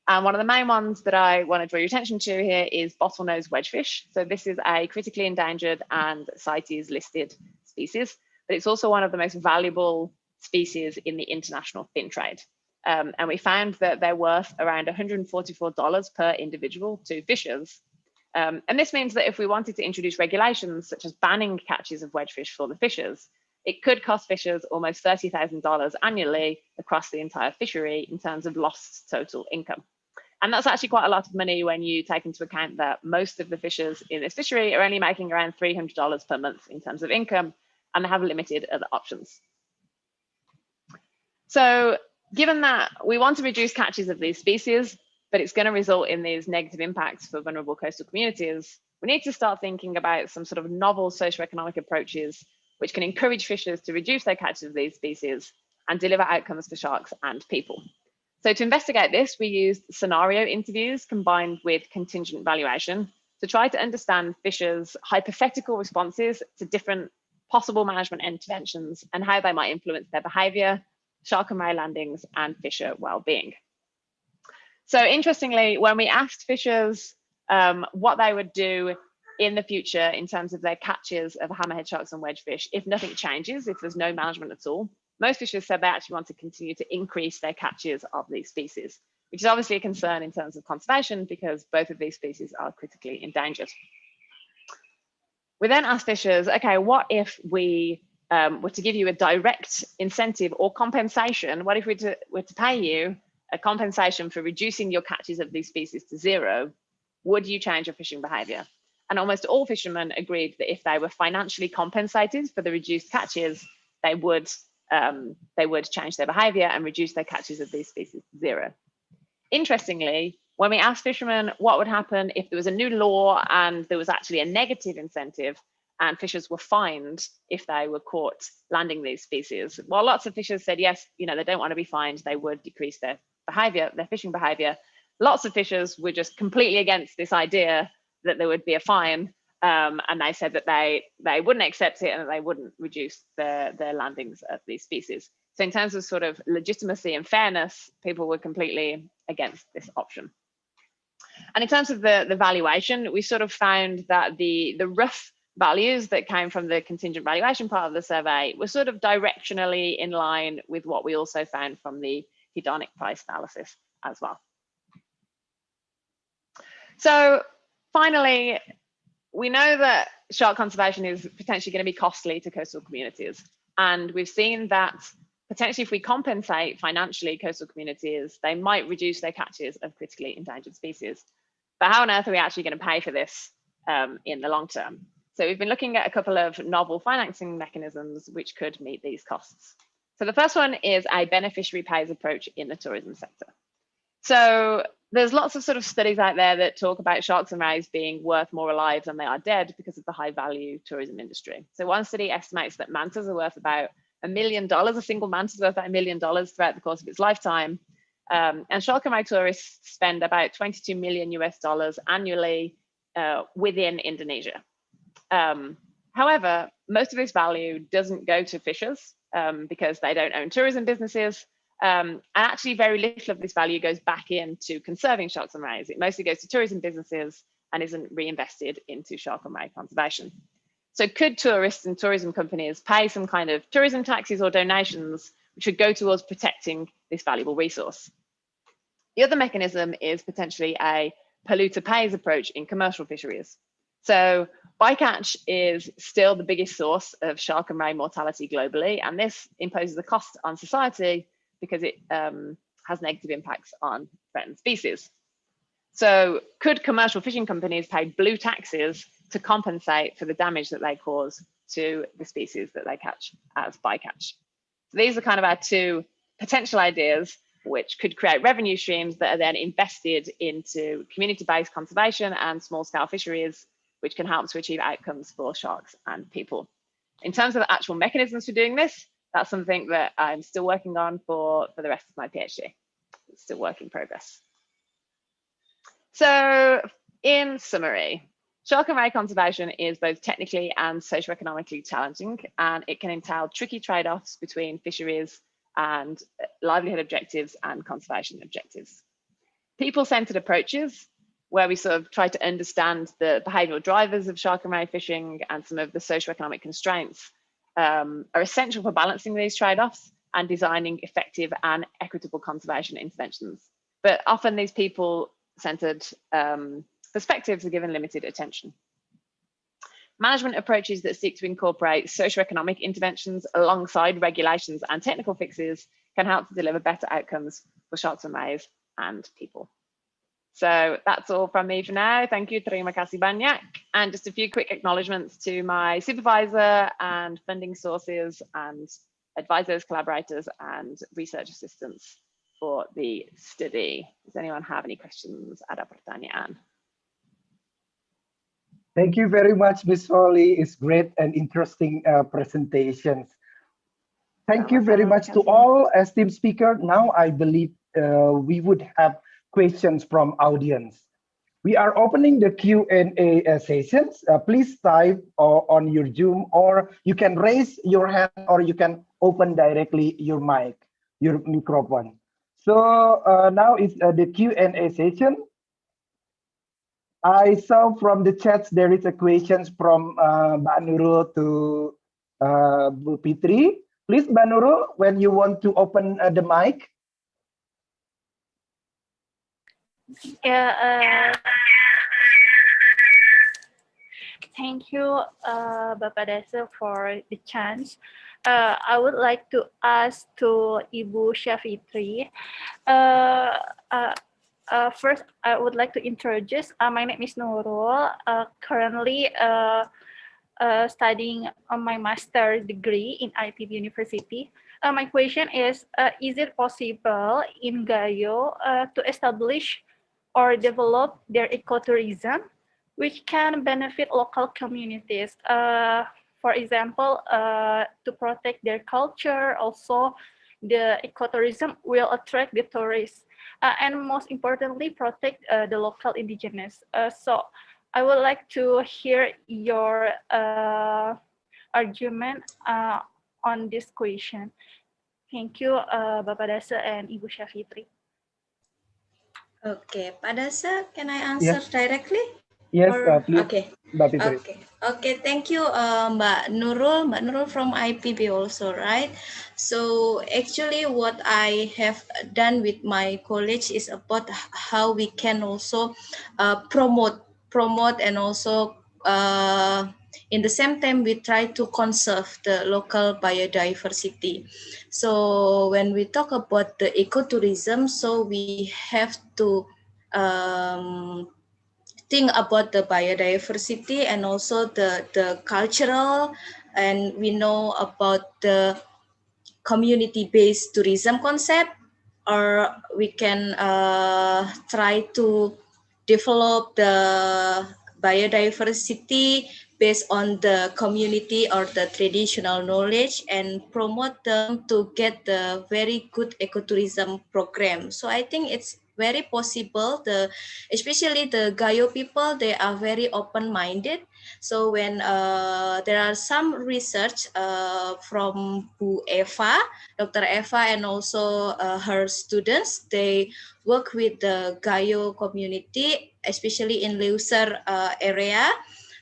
And one of the main ones that I want to draw your attention to here is bottlenose wedgefish. So this is a critically endangered and CITES listed species, but it's also one of the most valuable species in the international fin trade. And we found that they're worth around $144 per individual to fishers. And this means that if we wanted to introduce regulations such as banning catches of wedgefish for the fishers, it could cost fishers almost $30,000 annually across the entire fishery in terms of lost total income. And that's actually quite a lot of money when you take into account that most of the fishers in this fishery are only making around $300 per month in terms of income, and they have limited other options. So given that we want to reduce catches of these species, but it's going to result in these negative impacts for vulnerable coastal communities, we need to start thinking about some sort of novel socioeconomic approaches which can encourage fishers to reduce their catches of these species and deliver outcomes for sharks and people. So to investigate this, we used scenario interviews combined with contingent valuation to try to understand fishers' hypothetical responses to different possible management interventions and how they might influence their behaviour, shark and ray landings, and fisher well-being. So interestingly, when we asked fishers what they would do in the future in terms of their catches of hammerhead sharks and wedgefish, if nothing changes, if there's no management at all, most fishers said they actually want to continue to increase their catches of these species, which is obviously a concern in terms of conservation because both of these species are critically endangered. We then asked fishers, okay, what if we were to give you a direct incentive or compensation? What if we were to pay you a compensation for reducing your catches of these species to zero? Would you change your fishing behaviour? And almost all fishermen agreed that if they were financially compensated for the reduced catches, they would change their behaviour and reduce their catches of these species to zero. Interestingly, when we asked fishermen what would happen if there was a new law and there was actually a negative incentive and fishers were fined if they were caught landing these species, while lots of fishers said yes, you know, they don't want to be fined, they would decrease their behaviour, their fishing behaviour. Lots of fishers were just completely against this idea that there would be a fine, and they said that they wouldn't accept it and that they wouldn't reduce their landings of these species. So in terms of sort of legitimacy and fairness, people were completely against this option. And in terms of the valuation, we sort of found that the rough values that came from the contingent valuation part of the survey were sort of directionally in line with what we also found from the hedonic price analysis as well. So finally, we know that shark conservation is potentially going to be costly to coastal communities. And we've seen that potentially if we compensate financially coastal communities, they might reduce their catches of critically endangered species. But how on earth are we actually going to pay for this in the long term? So we've been looking at a couple of novel financing mechanisms which could meet these costs. So the first one is a beneficiary pays approach in the tourism sector. So there's lots of sort of studies out there that talk about sharks and rays being worth more alive than they are dead because of the high value tourism industry. So one study estimates that mantas are worth about $1 million, a single manta is worth about $1 million throughout the course of its lifetime. And shark and ray tourists spend about 22 million US dollars annually within Indonesia. However, most of this value doesn't go to fishers because they don't own tourism businesses. And actually very little of this value goes back into conserving sharks and rays. It mostly goes to tourism businesses and isn't reinvested into shark and ray conservation. So could tourists and tourism companies pay some kind of tourism taxes or donations which would go towards protecting this valuable resource? The other mechanism is potentially a polluter pays approach in commercial fisheries. So bycatch is still the biggest source of shark and ray mortality globally, and this imposes a cost on society because it has negative impacts on threatened species. So could commercial fishing companies pay blue taxes to compensate for the damage that they cause to the species that they catch as bycatch? So these are kind of our two potential ideas which could create revenue streams that are then invested into community-based conservation and small-scale fisheries, which can help to achieve outcomes for sharks and people. In terms of the actual mechanisms for doing this, that's something that I'm still working on for the rest of my PhD. It's still work in progress. So in summary, shark and ray conservation is both technically and socioeconomically challenging, and it can entail tricky trade-offs between fisheries and livelihood objectives and conservation objectives. People-centered approaches, where we sort of try to understand the behavioral drivers of shark and ray fishing and some of the socioeconomic constraints, are essential for balancing these trade-offs and designing effective and equitable conservation interventions. But often these people-centered perspectives are given limited attention. Management approaches that seek to incorporate socioeconomic interventions alongside regulations and technical fixes can help to deliver better outcomes for sharks and rays and people. So that's all from me for now. Thank you, terima kasih banyak. And just a few quick acknowledgements to my supervisor and funding sources and advisors, collaborators, and research assistants for the study. Does anyone have any questions? Ada pertanyaan? Thank you very much, Ms. Holly. It's great and interesting presentations. Thank you very much to all esteemed speakers. Now I believe we would have questions from audience. We are opening the Q&A sessions. Please type on your Zoom, or you can raise your hand, or you can open directly your mic, your microphone. So now is the Q&A session. I saw from the chats there is a question from Mbak Nurul to Bu Fitri. Please, Mbak Nurul, when you want to open the mic. Yeah, thank you, Bapak Dasa, for the chance. I would like to ask to Ibu Syafitri. First, I would like to introduce. My name is Nurul. Currently studying my master degree in IPB University. My question is it possible in Gayo to establish or develop their ecotourism, which can benefit local communities? For example, to protect their culture, also the ecotourism will attract the tourists. And most importantly, protect the local indigenous. So I would like to hear your argument on this question. Thank you, Bapak Dasa and Ibu Syafitri. Okay, Pak Dasa, can I answer directly? Yes, please. Okay. Mbak Fitri. Okay. Thank you, Mbak Nurul from IPB also, right? So actually, what I have done with my college is about how we can also promote promote and also in the same time we try to conserve the local biodiversity. So when we talk about the ecotourism, so we have to think about the biodiversity and also the cultural, and we know about the community-based tourism concept, or we can try to develop the biodiversity based on the community or the traditional knowledge and promote them to get the very good ecotourism program. So I think it's very possible, especially the Gayo people, they are very open-minded. So when there are some research from Bu Eva, Dr. Eva, and also her students, they work with the Gayo community, especially in Leuser area.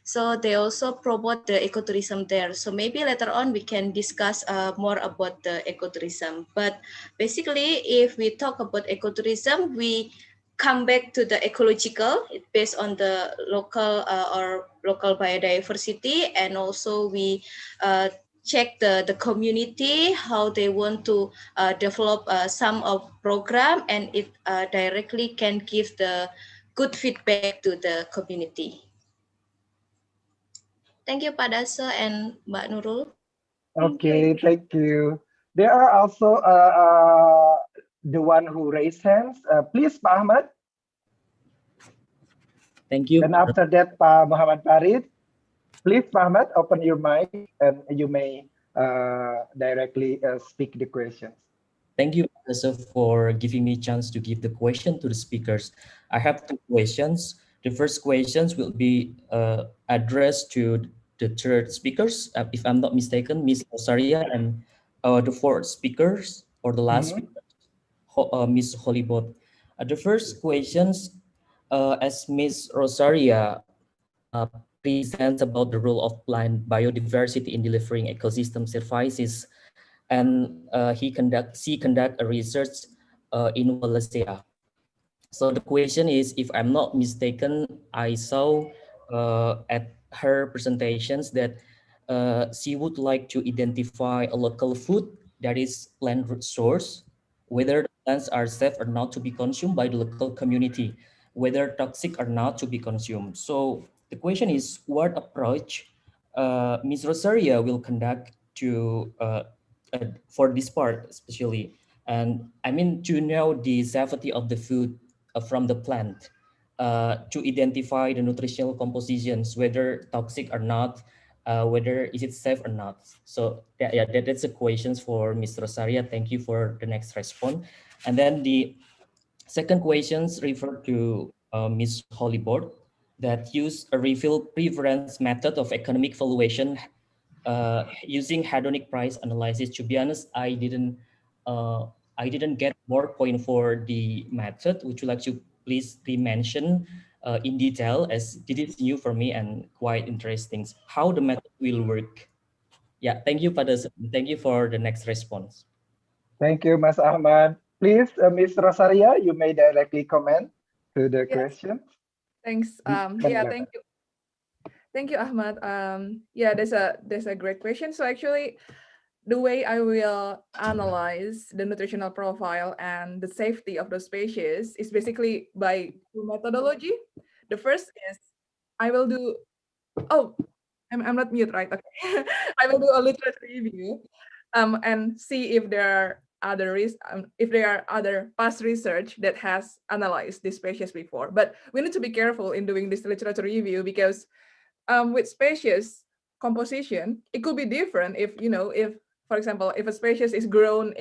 So they also promote the ecotourism there. So maybe later on we can discuss more about the ecotourism. But basically, if we talk about ecotourism, we come back to the ecological, based on the local or local biodiversity, and also we check the community, how they want to develop some of program, and it directly can give the good feedback to the community. Thank you, Pak Daso and Mbak Nurul. Okay, thank you. There are also the one who raised hands. Please, Pak Ahmad. Thank you. And after that, Pak Muhammad Farid. Please, Pak Ahmad, open your mic and you may directly speak the questions. Thank you, Professor, for giving me a chance to give the question to the speakers. I have two questions. The first questions will be addressed to the third speakers, if I'm not mistaken, Ms. Rosaria, and the fourth speakers, or the last speaker, Ms. Hollywood. The first questions, as Ms. Rosaria presents about the role of plant biodiversity in delivering ecosystem services, and she conduct a research in Wallacean. So the question is, if I'm not mistaken, I saw at her presentations that she would like to identify a local food that is plant root source, whether the plants are safe or not to be consumed by the local community, whether toxic or not to be consumed. So the question is, what approach Ms. Rosaria will conduct to for this part especially, and I mean to know the safety of the food from the plant, to identify the nutritional compositions, whether toxic or not, whether is it safe or not. So that's the questions for Mr. Rosaria. Thank you for the next response. And then the second questions refer to Ms. Hollyboard, that use a refill preference method of economic valuation using hedonic price analysis. To be honest, I didn't get more point for the method. Would you like to please re-mention in detail, as this is new for me and quite interesting, how the method will work? Yeah, thank you, Pada. Thank you for the next response. Thank you, Mas Ahmad. Please, Ms. Rosaria, you may directly comment to the questions. Thanks. Yeah, thank you. Thank you, Ahmad. Yeah, there's a great question. So actually, the way I will analyze the nutritional profile and the safety of the species is basically by two methodology. The first is I will do, oh, I'm not mute, right? Okay. I will do a literature review and see if there are other past research that has analyzed this species before. But we need to be careful in doing this literature review, because with species composition, it could be different if, for example, if a species is grown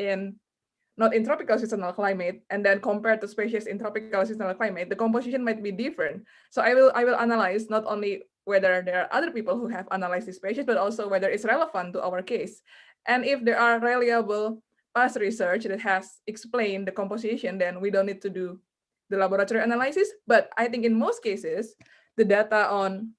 not in tropical seasonal climate, and then compared to species in tropical seasonal climate, the composition might be different. So I will analyze not only whether there are other people who have analyzed this species, but also whether it's relevant to our case. And if there are reliable past research that has explained the composition, then we don't need to do the laboratory analysis. But I think in most cases, the data on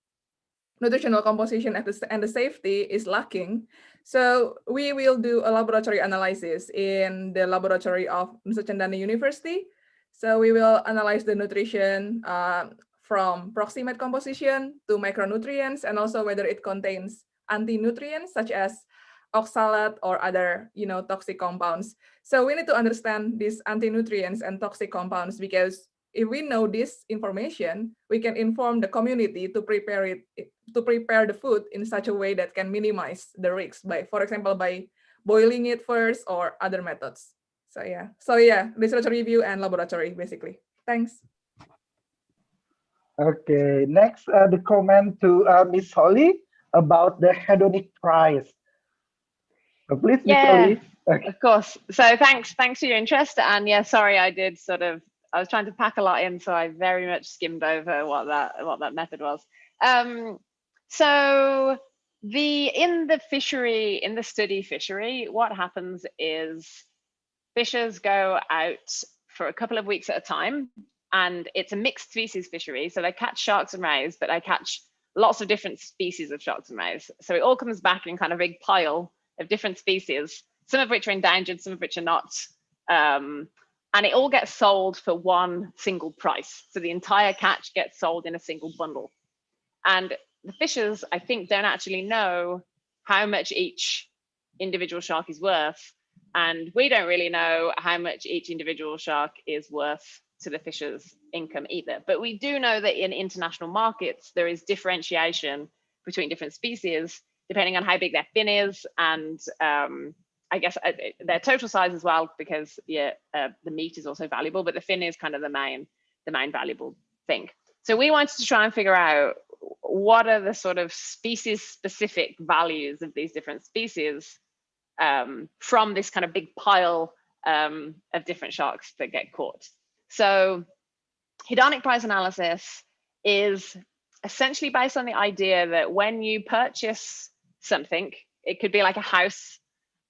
nutritional composition and the safety is lacking. So we will do a laboratory analysis in the laboratory of Nusa Cendana University. So we will analyze the nutrition from proximate composition to micronutrients, and also whether it contains anti-nutrients such as oxalate or other toxic compounds. So we need to understand these anti-nutrients and toxic compounds, because if we know this information, we can inform the community to prepare the food in such a way that can minimize the risks by, for example, by boiling it first or other methods. So yeah, research review and laboratory basically. Thanks. Okay, next the comment to Miss Holly about the hedonic price. Please, Miss Holly. Okay. Of course. So thanks for your interest. And yeah, sorry, I was trying to pack a lot in, so I very much skimmed over what that method was. So in the study fishery, what happens is fishers go out for a couple of weeks at a time, and it's a mixed species fishery. So they catch sharks and rays, but they catch lots of different species of sharks and rays. So it all comes back in kind of a big pile of different species, some of which are endangered, some of which are not. And it all gets sold for one single price. So the entire catch gets sold in a single bundle. And the fishers, I think, don't actually know how much each individual shark is worth. And we don't really know how much each individual shark is worth to the fisher's income either. But we do know that in international markets, there is differentiation between different species, depending on how big their fin is, and I guess their total size as well, because the meat is also valuable, but the fin is kind of the main valuable thing. So we wanted to try and figure out what are the sort of species-specific values of these different species from this kind of big pile of different sharks that get caught. So hedonic price analysis is essentially based on the idea that when you purchase something, it could be like a house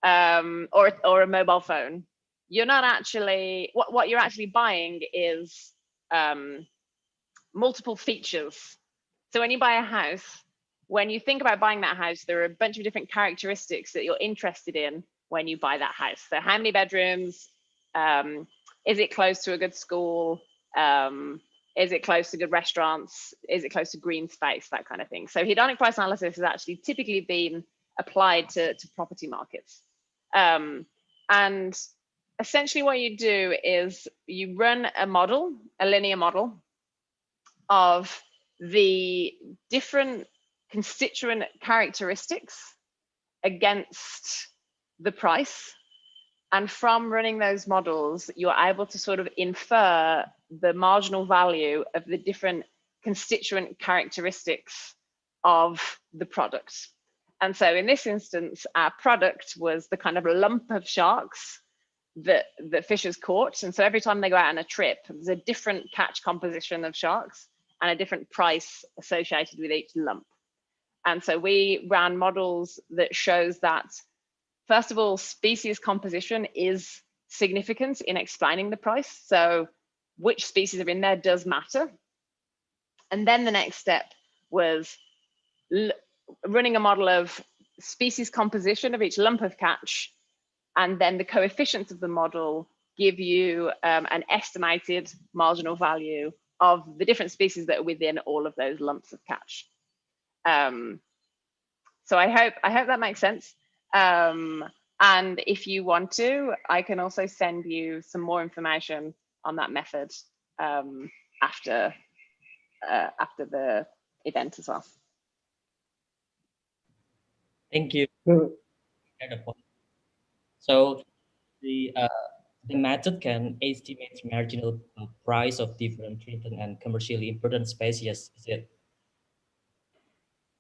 or a mobile phone, you're not actually, what you're actually buying is multiple features. So when you buy a house, when you think about buying that house, there are a bunch of different characteristics that you're interested in when you buy that house. So how many bedrooms? Is it close to a good school? Is it close to good restaurants? Is it close to green space? That kind of thing. So hedonic price analysis has actually typically been applied to property markets. And essentially what you do is you run a model, a linear model of the different constituent characteristics against the price. And from running those models, you're able to sort of infer the marginal value of the different constituent characteristics of the product. And so in this instance, our product was the kind of lump of sharks that fishers caught. And so every time they go out on a trip, there's a different catch composition of sharks and a different price associated with each lump. And so we ran models that shows that, first of all, species composition is significant in explaining the price. So which species are in there does matter. And then the next step was running a model of species composition of each lump of catch, and then the coefficients of the model give you an estimated marginal value of the different species that are within all of those lumps of catch. So I hope that makes sense. And if you want to, I can also send you some more information on that method after the event as well. Thank you. So the method can estimate marginal price of different threatened and commercially important species, is it?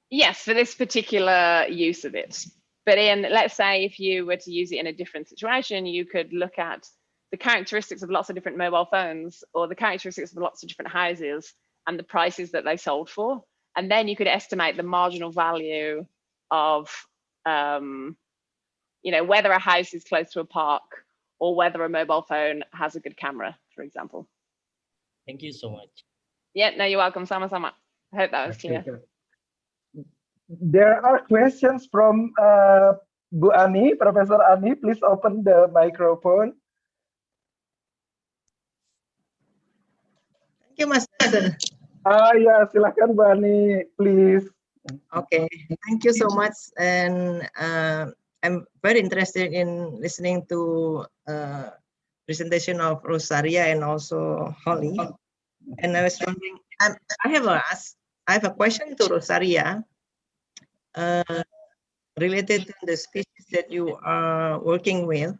Yes, for this particular use of it. But let's say if you were to use it in a different situation, you could look at the characteristics of lots of different mobile phones or the characteristics of lots of different houses and the prices that they sold for. And then you could estimate the marginal value of, whether a house is close to a park or whether a mobile phone has a good camera, for example. Thank you so much. Yeah, no, you're welcome. Sama-sama. I hope that was clear. There are questions from Bu Ani, Professor Ani. Please open the microphone. Thank you, Mas. Ya, silakan Bu Ani, please. Okay, thank you so much, and I'm very interested in listening to presentation of Rosaria and also Holly. And I was wondering, I have a question to Rosaria related to the species that you are working with.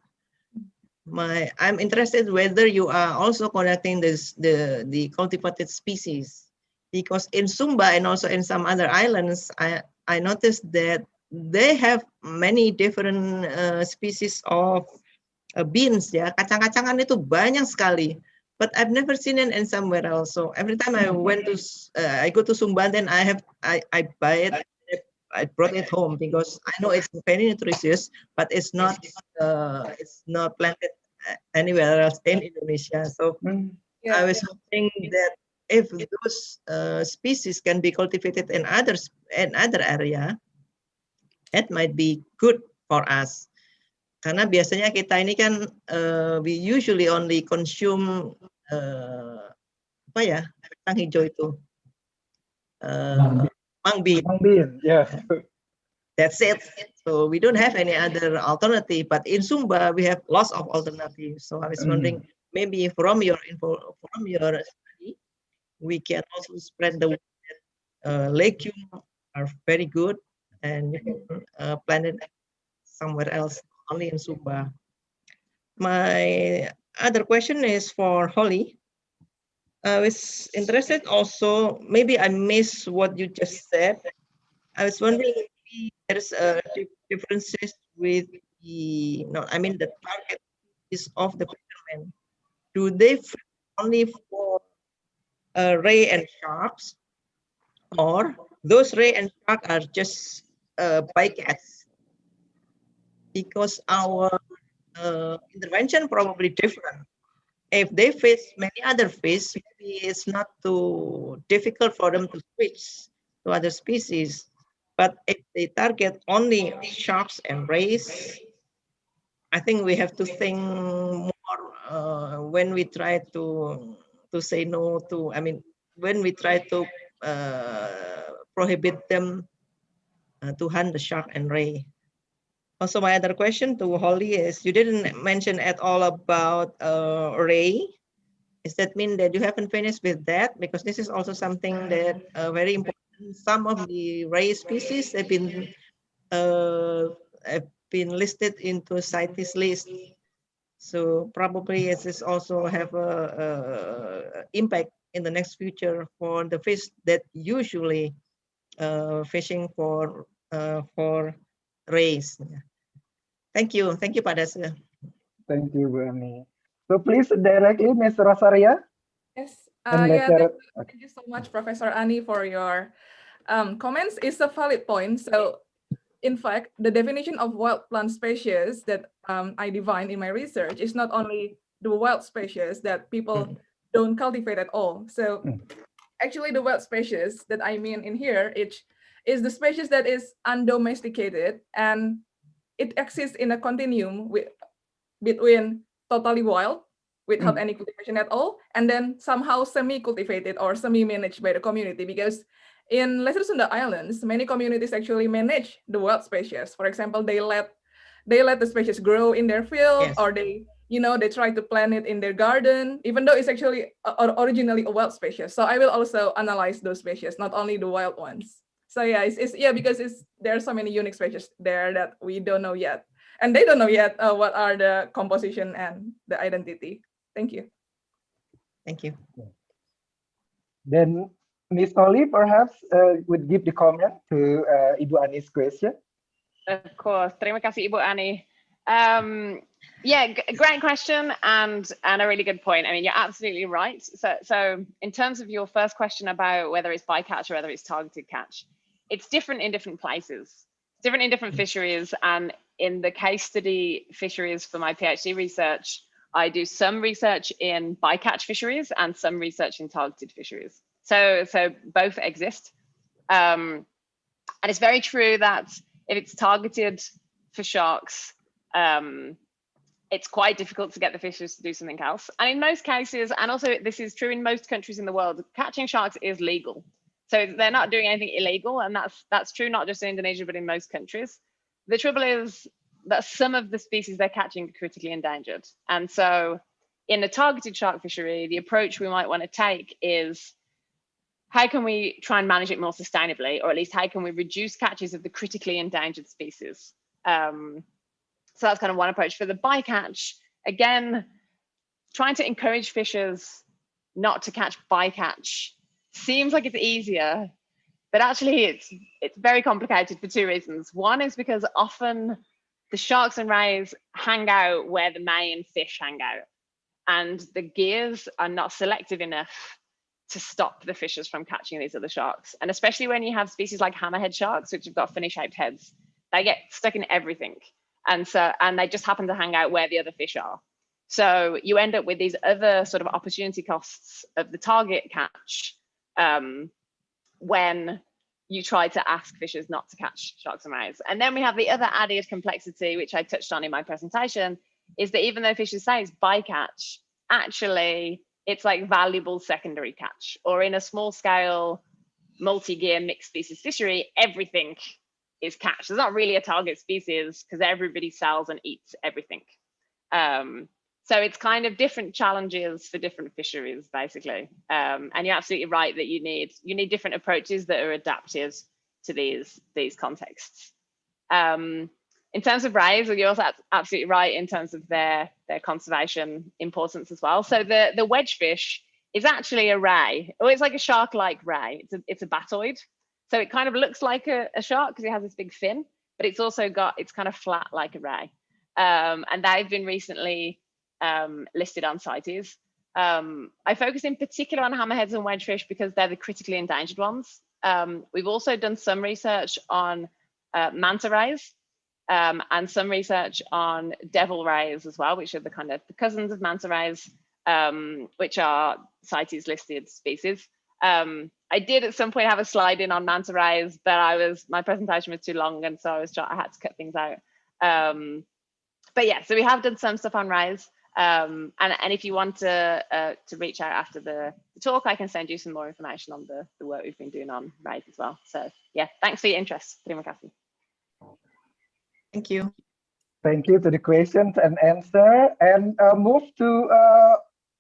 I'm interested whether you are also collecting the cultivated species, because in Sumba and also in some other islands, I noticed that they have many different species of beans, ya, kacang-kacangan itu banyak sekali. But I've never seen it in somewhere else. So every time I I go to Sumba, then I buy it. I brought it home because I know it's very nutritious, but it's not planted anywhere else in Indonesia. So I was hoping that if those species can be cultivated in other area, it might be good for us. Karena biasanya kita ini kan we usually only consume apa ya, kacang hijau itu mung bean. Mung bean, yes. That's it. So we don't have any other alternative. But in Sumba, we have lots of alternatives. So I was wondering, maybe from your study, we can also spread the word that legume are very good, and you can plant it somewhere else, only in Sumba. My other question is for Holly. I was interested also, maybe I missed what you just said. I was wondering if there's differences with the target is of the fishermen. Do they fish only for ray and sharks, or those ray and shark are just bycatch? Because our intervention probably different. If they fish many other fish, maybe it's not too difficult for them to switch to other species. But if they target only sharks and rays, I think we have to think more when we try to say no to. I mean, when we try to prohibit them to hunt the shark and ray. Also, my other question to Holly is: you didn't mention at all about ray. Does that mean that you haven't finished with that? Because this is also something that very important. Some of the ray species have been listed into CITES list. So probably it is also have a impact in the next future for the fish that usually fishing for rays. Thank you, Pak Dasa. Thank you, Bu Ani. So please directly, Ms. Rosaria. Yes. And later, thank you so much, Professor Ani, for your comments. It's a valid point. So in fact, the definition of wild plant species that I defined in my research is not only the wild species that people don't cultivate at all. So actually the wild species that I mean in here, it is the species that is undomesticated, and it exists in a continuum between totally wild without any cultivation at all, and then somehow semi-cultivated or semi-managed by the community. Because in Lesser Sunda Islands, many communities actually manage the wild species. For example, they let the species grow in their field, or they try to plant it in their garden, even though it's actually originally a wild species. So I will also analyze those species, not only the wild ones. So yeah, because there are so many unique species there that we don't know yet. And they don't know yet what are the composition and the identity. Thank you. Thank you. Then Ms. Holly perhaps would give the comment to Ibu Ani's question. Of course. Terima kasih, Ibu Ani. Yeah, great question and a really good point. I mean, you're absolutely right. So in terms of your first question about whether it's bycatch or whether it's targeted catch, it's different in different places. It's different in different fisheries. And in the case study fisheries for my PhD research, I do some research in bycatch fisheries and some research in targeted fisheries. So both exist. And it's very true that if it's targeted for sharks, it's quite difficult to get the fishers to do something else. And in most cases, and also this is true in most countries in the world, catching sharks is legal. So they're not doing anything illegal, and that's true not just in Indonesia, but in most countries. The trouble is that some of the species they're catching are critically endangered. And so in a targeted shark fishery, the approach we might want to take is, how can we try and manage it more sustainably, or at least how can we reduce catches of the critically endangered species? So that's kind of one approach. For the bycatch, again, trying to encourage fishers not to catch bycatch seems like it's easier, but actually it's very complicated for two reasons. One is because often the sharks and rays hang out where the main fish hang out, and the gears are not selective enough to stop the fishers from catching these other sharks. And especially when you have species like hammerhead sharks, which have got funny-shaped heads, they get stuck in everything. And they just happen to hang out where the other fish are. So you end up with these other sort of opportunity costs of the target catch when you try to ask fishers not to catch sharks and rays. And then we have the other added complexity, which I touched on in my presentation, is that even though fishers say it's bycatch, actually it's like valuable secondary catch, or in a small scale multi-gear mixed species fishery, everything is catch. There's not really a target species because everybody sells and eats everything. So it's kind of different challenges for different fisheries, basically. And you're absolutely right that you need different approaches that are adapted to these contexts. In terms of rays, you're also absolutely right in terms of their conservation importance as well. So the wedgefish is actually a ray, or it's like a shark-like ray. It's a batoid. So it kind of looks like a shark because it has this big fin, but it's also it's kind of flat like a ray. And they've been recently listed on CITES. I focus in particular on hammerheads and wedgefish because they're the critically endangered ones. We've also done some research on manta rays and some research on devil rays as well, which are the kind of the cousins of manta rays, which are CITES listed species. I did at some point have a slide in on manta rays, but my presentation was too long, and so I had to cut things out. But yeah, so we have done some stuff on rays, and if you want to reach out after the talk, I can send you some more information on the work we've been doing on rays as well. So yeah, thanks for your interest. Terima kasih. Thank you. Thank you to the questions and answer. And move to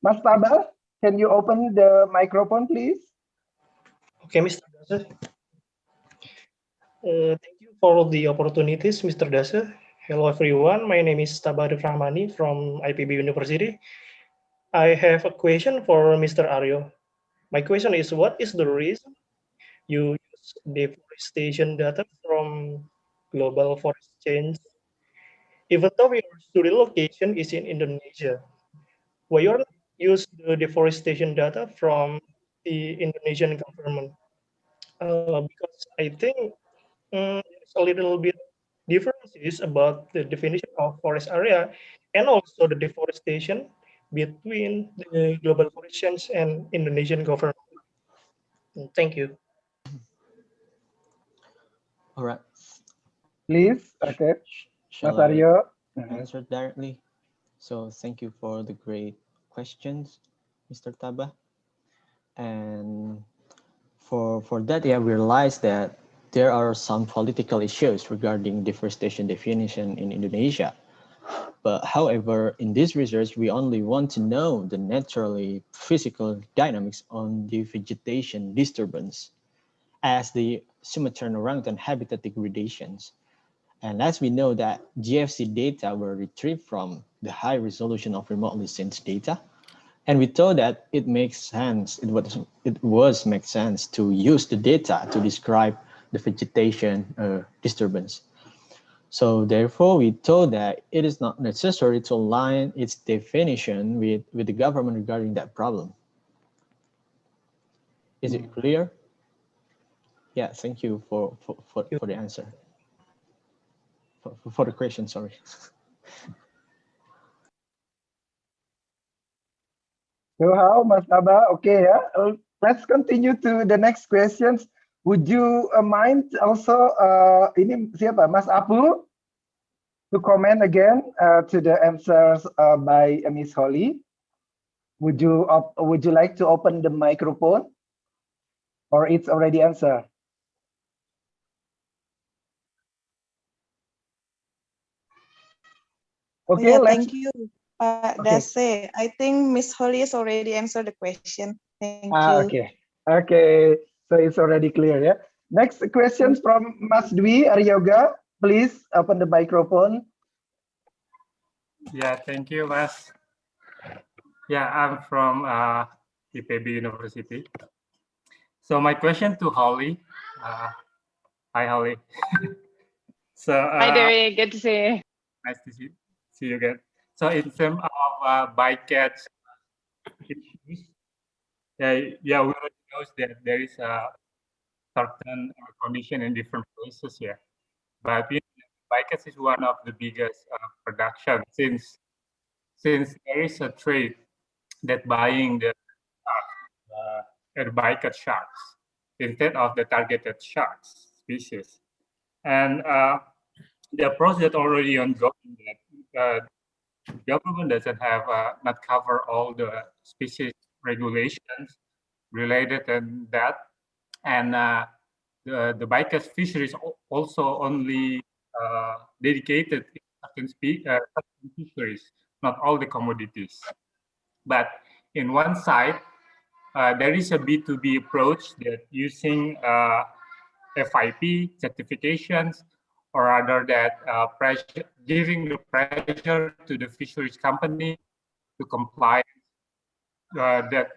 Mas Tabal. Can you open the microphone, please? Okay, Mr. Dasa. Thank you for the opportunities, Mr. Dasa. Hello, everyone. My name is Tabarif Rahmani from IPB University. I have a question for Mr. Aryo. My question is, what is the reason you use deforestation data from global forest change, even though your study location is in Indonesia? Why you not use the deforestation data from the Indonesian government? Because I think there's a little bit differences about the definition of forest area and also the deforestation between the global forest change and Indonesian government. Thank you. All right. Please, okay. Shall Mas Aryo. I answer directly? So thank you for the great questions, Mr. Taba. And for that, yeah, we realized that there are some political issues regarding deforestation definition in Indonesia. But however, in this research, we only want to know the naturally physical dynamics on the vegetation disturbance as the Sumatran orangutan habitat degradations. And as we know that GFC data were retrieved from the high resolution of remotely sensed data, and we thought that it makes sense, it was make sense to use the data to describe the vegetation disturbance. So therefore, we thought that it is not necessary to align its definition with the government regarding that problem. Is it clear? Yeah, thank you for the answer. For the question, sorry. So how, Mas Taba? Okay, yeah. Let's continue to the next questions. Would you mind also ini siapa? Mas Apu? to comment again to the answers by Miss Holly. Would you like to open the microphone, or it's already answered? Okay, yeah, let's. thank you, Pak Okay. Dase. I think Miss Holly has already answered the question. Thank you. Okay. Okay. So it's already clear, yeah. Next questions from Mas Dwi Aryoga. Please open the microphone. Yeah, thank you, Mas. Yeah, I'm from IPB University. So my question to Holly. Hi, Holly. So Hi, Dewey. Good to see you. nice to see you again. So in terms of bycatch issues, yeah, we already know that there is a certain condition in different places here. But bycatch is one of the biggest production since there is a trade that buying the bycatch sharks instead of the targeted sharks species. And the approach that already ongoing that government doesn't have not cover all the species regulations related and that, and the bycatch fisheries also only dedicated certain fisheries, not all the commodities. But in one side, there is a B2B approach that using FIP certifications or rather that pressure, giving the pressure to the fisheries company to comply that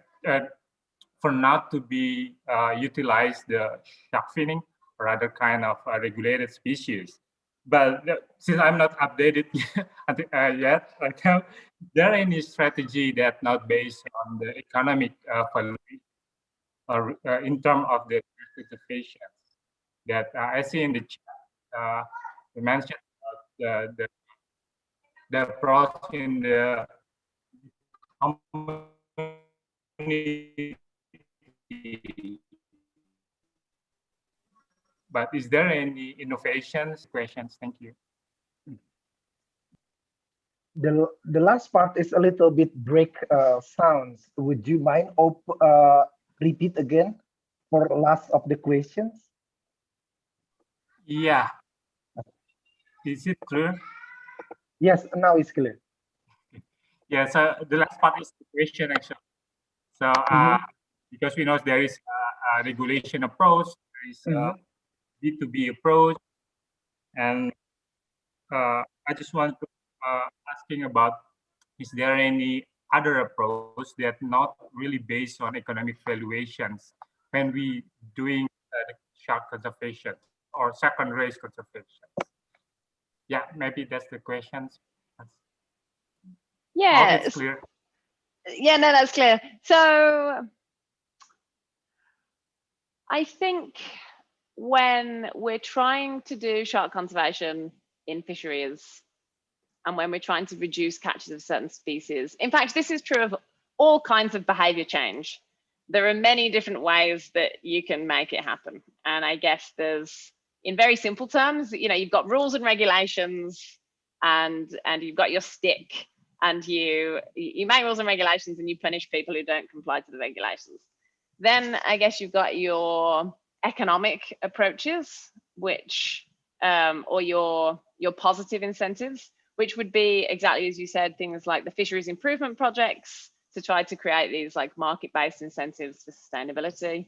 for not to be utilize the shark finning or other kind of regulated species. But since I'm not updated yet, right now, is there any strategy that not based on the economic valuation or in terms of the conservation that I see in the chat, you mentioned about the approach in the community. But is there any innovations? Questions. Thank you. The last part is a little bit break sounds. Would you mind repeat again for last of the questions? Yeah. Is it clear? Yes, now it's clear. Yeah, so the last part is the question actually. So because we know there is a regulation approach, there is a B2B approach, and I just want to asking about, is there any other approach that not really based on economic valuations when we doing the shark conservation or second race conservation? Yeah, maybe that's the questions. Yeah. Hope it's clear. Yeah, no, that's clear. So I think when we're trying to do shark conservation in fisheries and when we're trying to reduce catches of certain species, in fact, this is true of all kinds of behavior change. There are many different ways that you can make it happen. And I guess there's, in very simple terms, you know, you've got rules and regulations and you've got your stick, and you make rules and regulations and you punish people who don't comply to the regulations. Then I guess you've got your economic approaches, which or your positive incentives, which would be exactly as you said, things like the fisheries improvement projects to try to create these like market-based incentives for sustainability,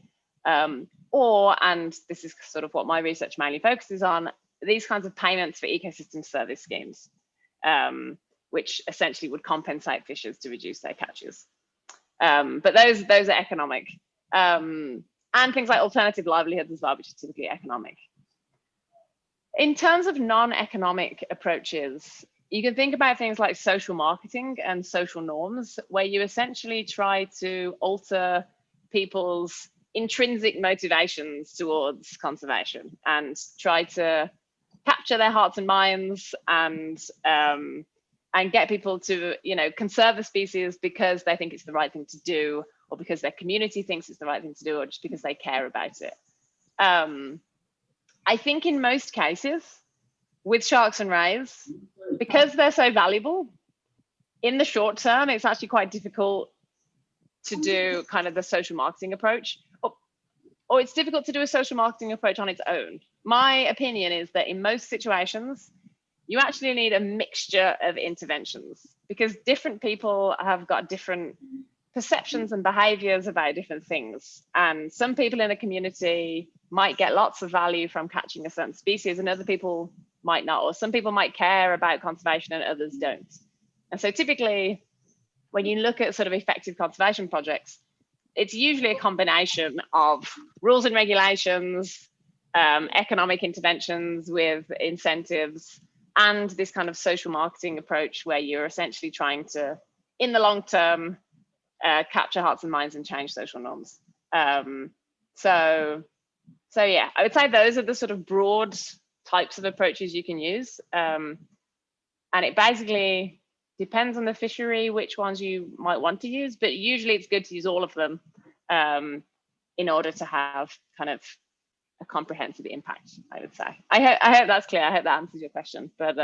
or, and this is sort of what my research mainly focuses on, these kinds of payments for ecosystem service schemes, which essentially would compensate fishers to reduce their catches. But those are economic. And things like alternative livelihoods as well, which is typically economic. In terms of non-economic approaches, you can think about things like social marketing and social norms, where you essentially try to alter people's intrinsic motivations towards conservation and try to capture their hearts and minds and get people to, you know, conserve the species because they think it's the right thing to do, or because their community thinks it's the right thing to do, or just because they care about it. I think in most cases, with sharks and rays, because they're so valuable, in the short term, it's actually quite difficult to do kind of the social marketing approach, or it's difficult to do a social marketing approach on its own. My opinion is that in most situations, you actually need a mixture of interventions, because different people have got different perceptions and behaviors about different things. And some people in a community might get lots of value from catching a certain species, and other people might not, or some people might care about conservation and others don't. And so typically, when you look at sort of effective conservation projects, it's usually a combination of rules and regulations, economic interventions with incentives, and this kind of social marketing approach where you're essentially trying to, in the long term, capture hearts and minds and change social norms. So yeah, I would say those are the sort of broad types of approaches you can use. And it basically depends on the fishery, which ones you might want to use, but usually it's good to use all of them in order to have kind of a comprehensive impact, I would say. I hope that's clear. I hope that answers your question, but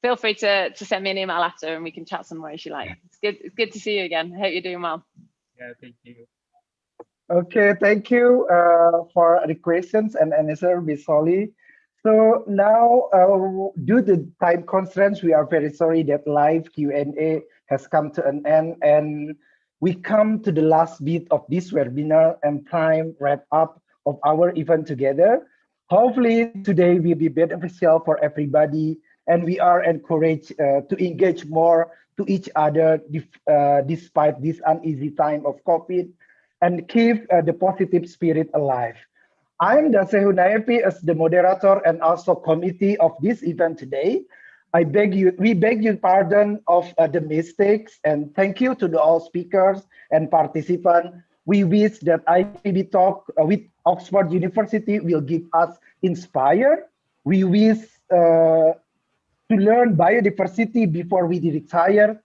feel free to send me an email after and we can chat some more if you like. It's good to see you again. I hope you're doing well. Yeah, thank you. Okay, thank you for the questions and answer, Ms. Holly. So now, due to time constraints, we are very sorry that live Q&A has come to an end, and we come to the last bit of this webinar and time wrap up of our event together. Hopefully today will be beneficial for everybody, and we are encouraged to engage more to each other despite this uneasy time of COVID, and keep the positive spirit alive. I'm Dase Hunayepi as the moderator and also committee of this event today. We beg you pardon of the mistakes, and thank you to all speakers and participants. We wish that IPBTalk with Oxford University will give us inspire. We wish to learn biodiversity before we retire,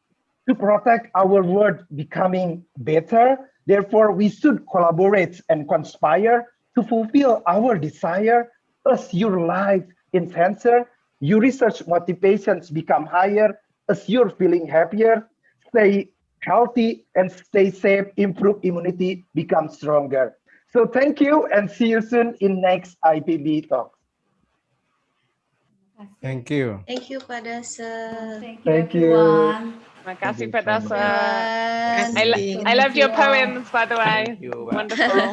to protect our world becoming better. Therefore, we should collaborate and conspire to fulfill our desire as your life enhancer, your research motivations become higher, as you're feeling happier, stay healthy and stay safe, improve immunity, become stronger. So thank you and see you soon in next IPB Talk. Thank you. Thank you, Pak Dasa. Thank you, Thank you. everyone. Terima kasih, Pak so much. Dasa. Everyone. I loved your poems, by the way. Thank you, Pak. Wonderful.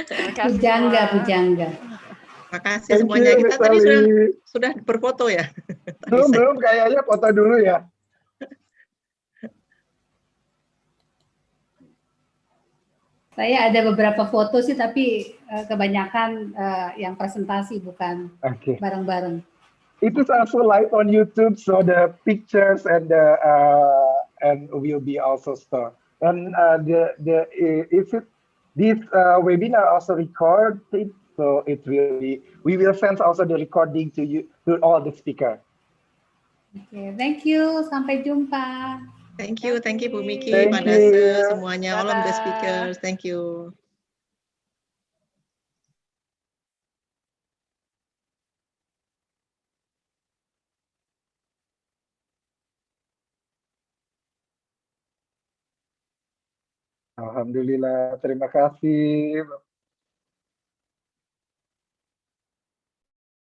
Terima kasih Pujangga, semua. pujangga. Makasih Thank semuanya. you, Kita Miss tadi Ali. sudah berfoto ya. Belum kayaknya foto dulu ya. Saya ada beberapa foto sih, tapi kebanyakan yang presentasi, bukan bareng-bareng. It is also live on YouTube, so the pictures and the and will be also stored. And this webinar also recorded, so it will be. We will send also the recording to you, to all the speaker. Okay, thank you. Sampai jumpa. Thank you Bu Miki, Thank Pak Dasa, you. semuanya, all of the speakers. Thank you. Alhamdulillah, terima kasih.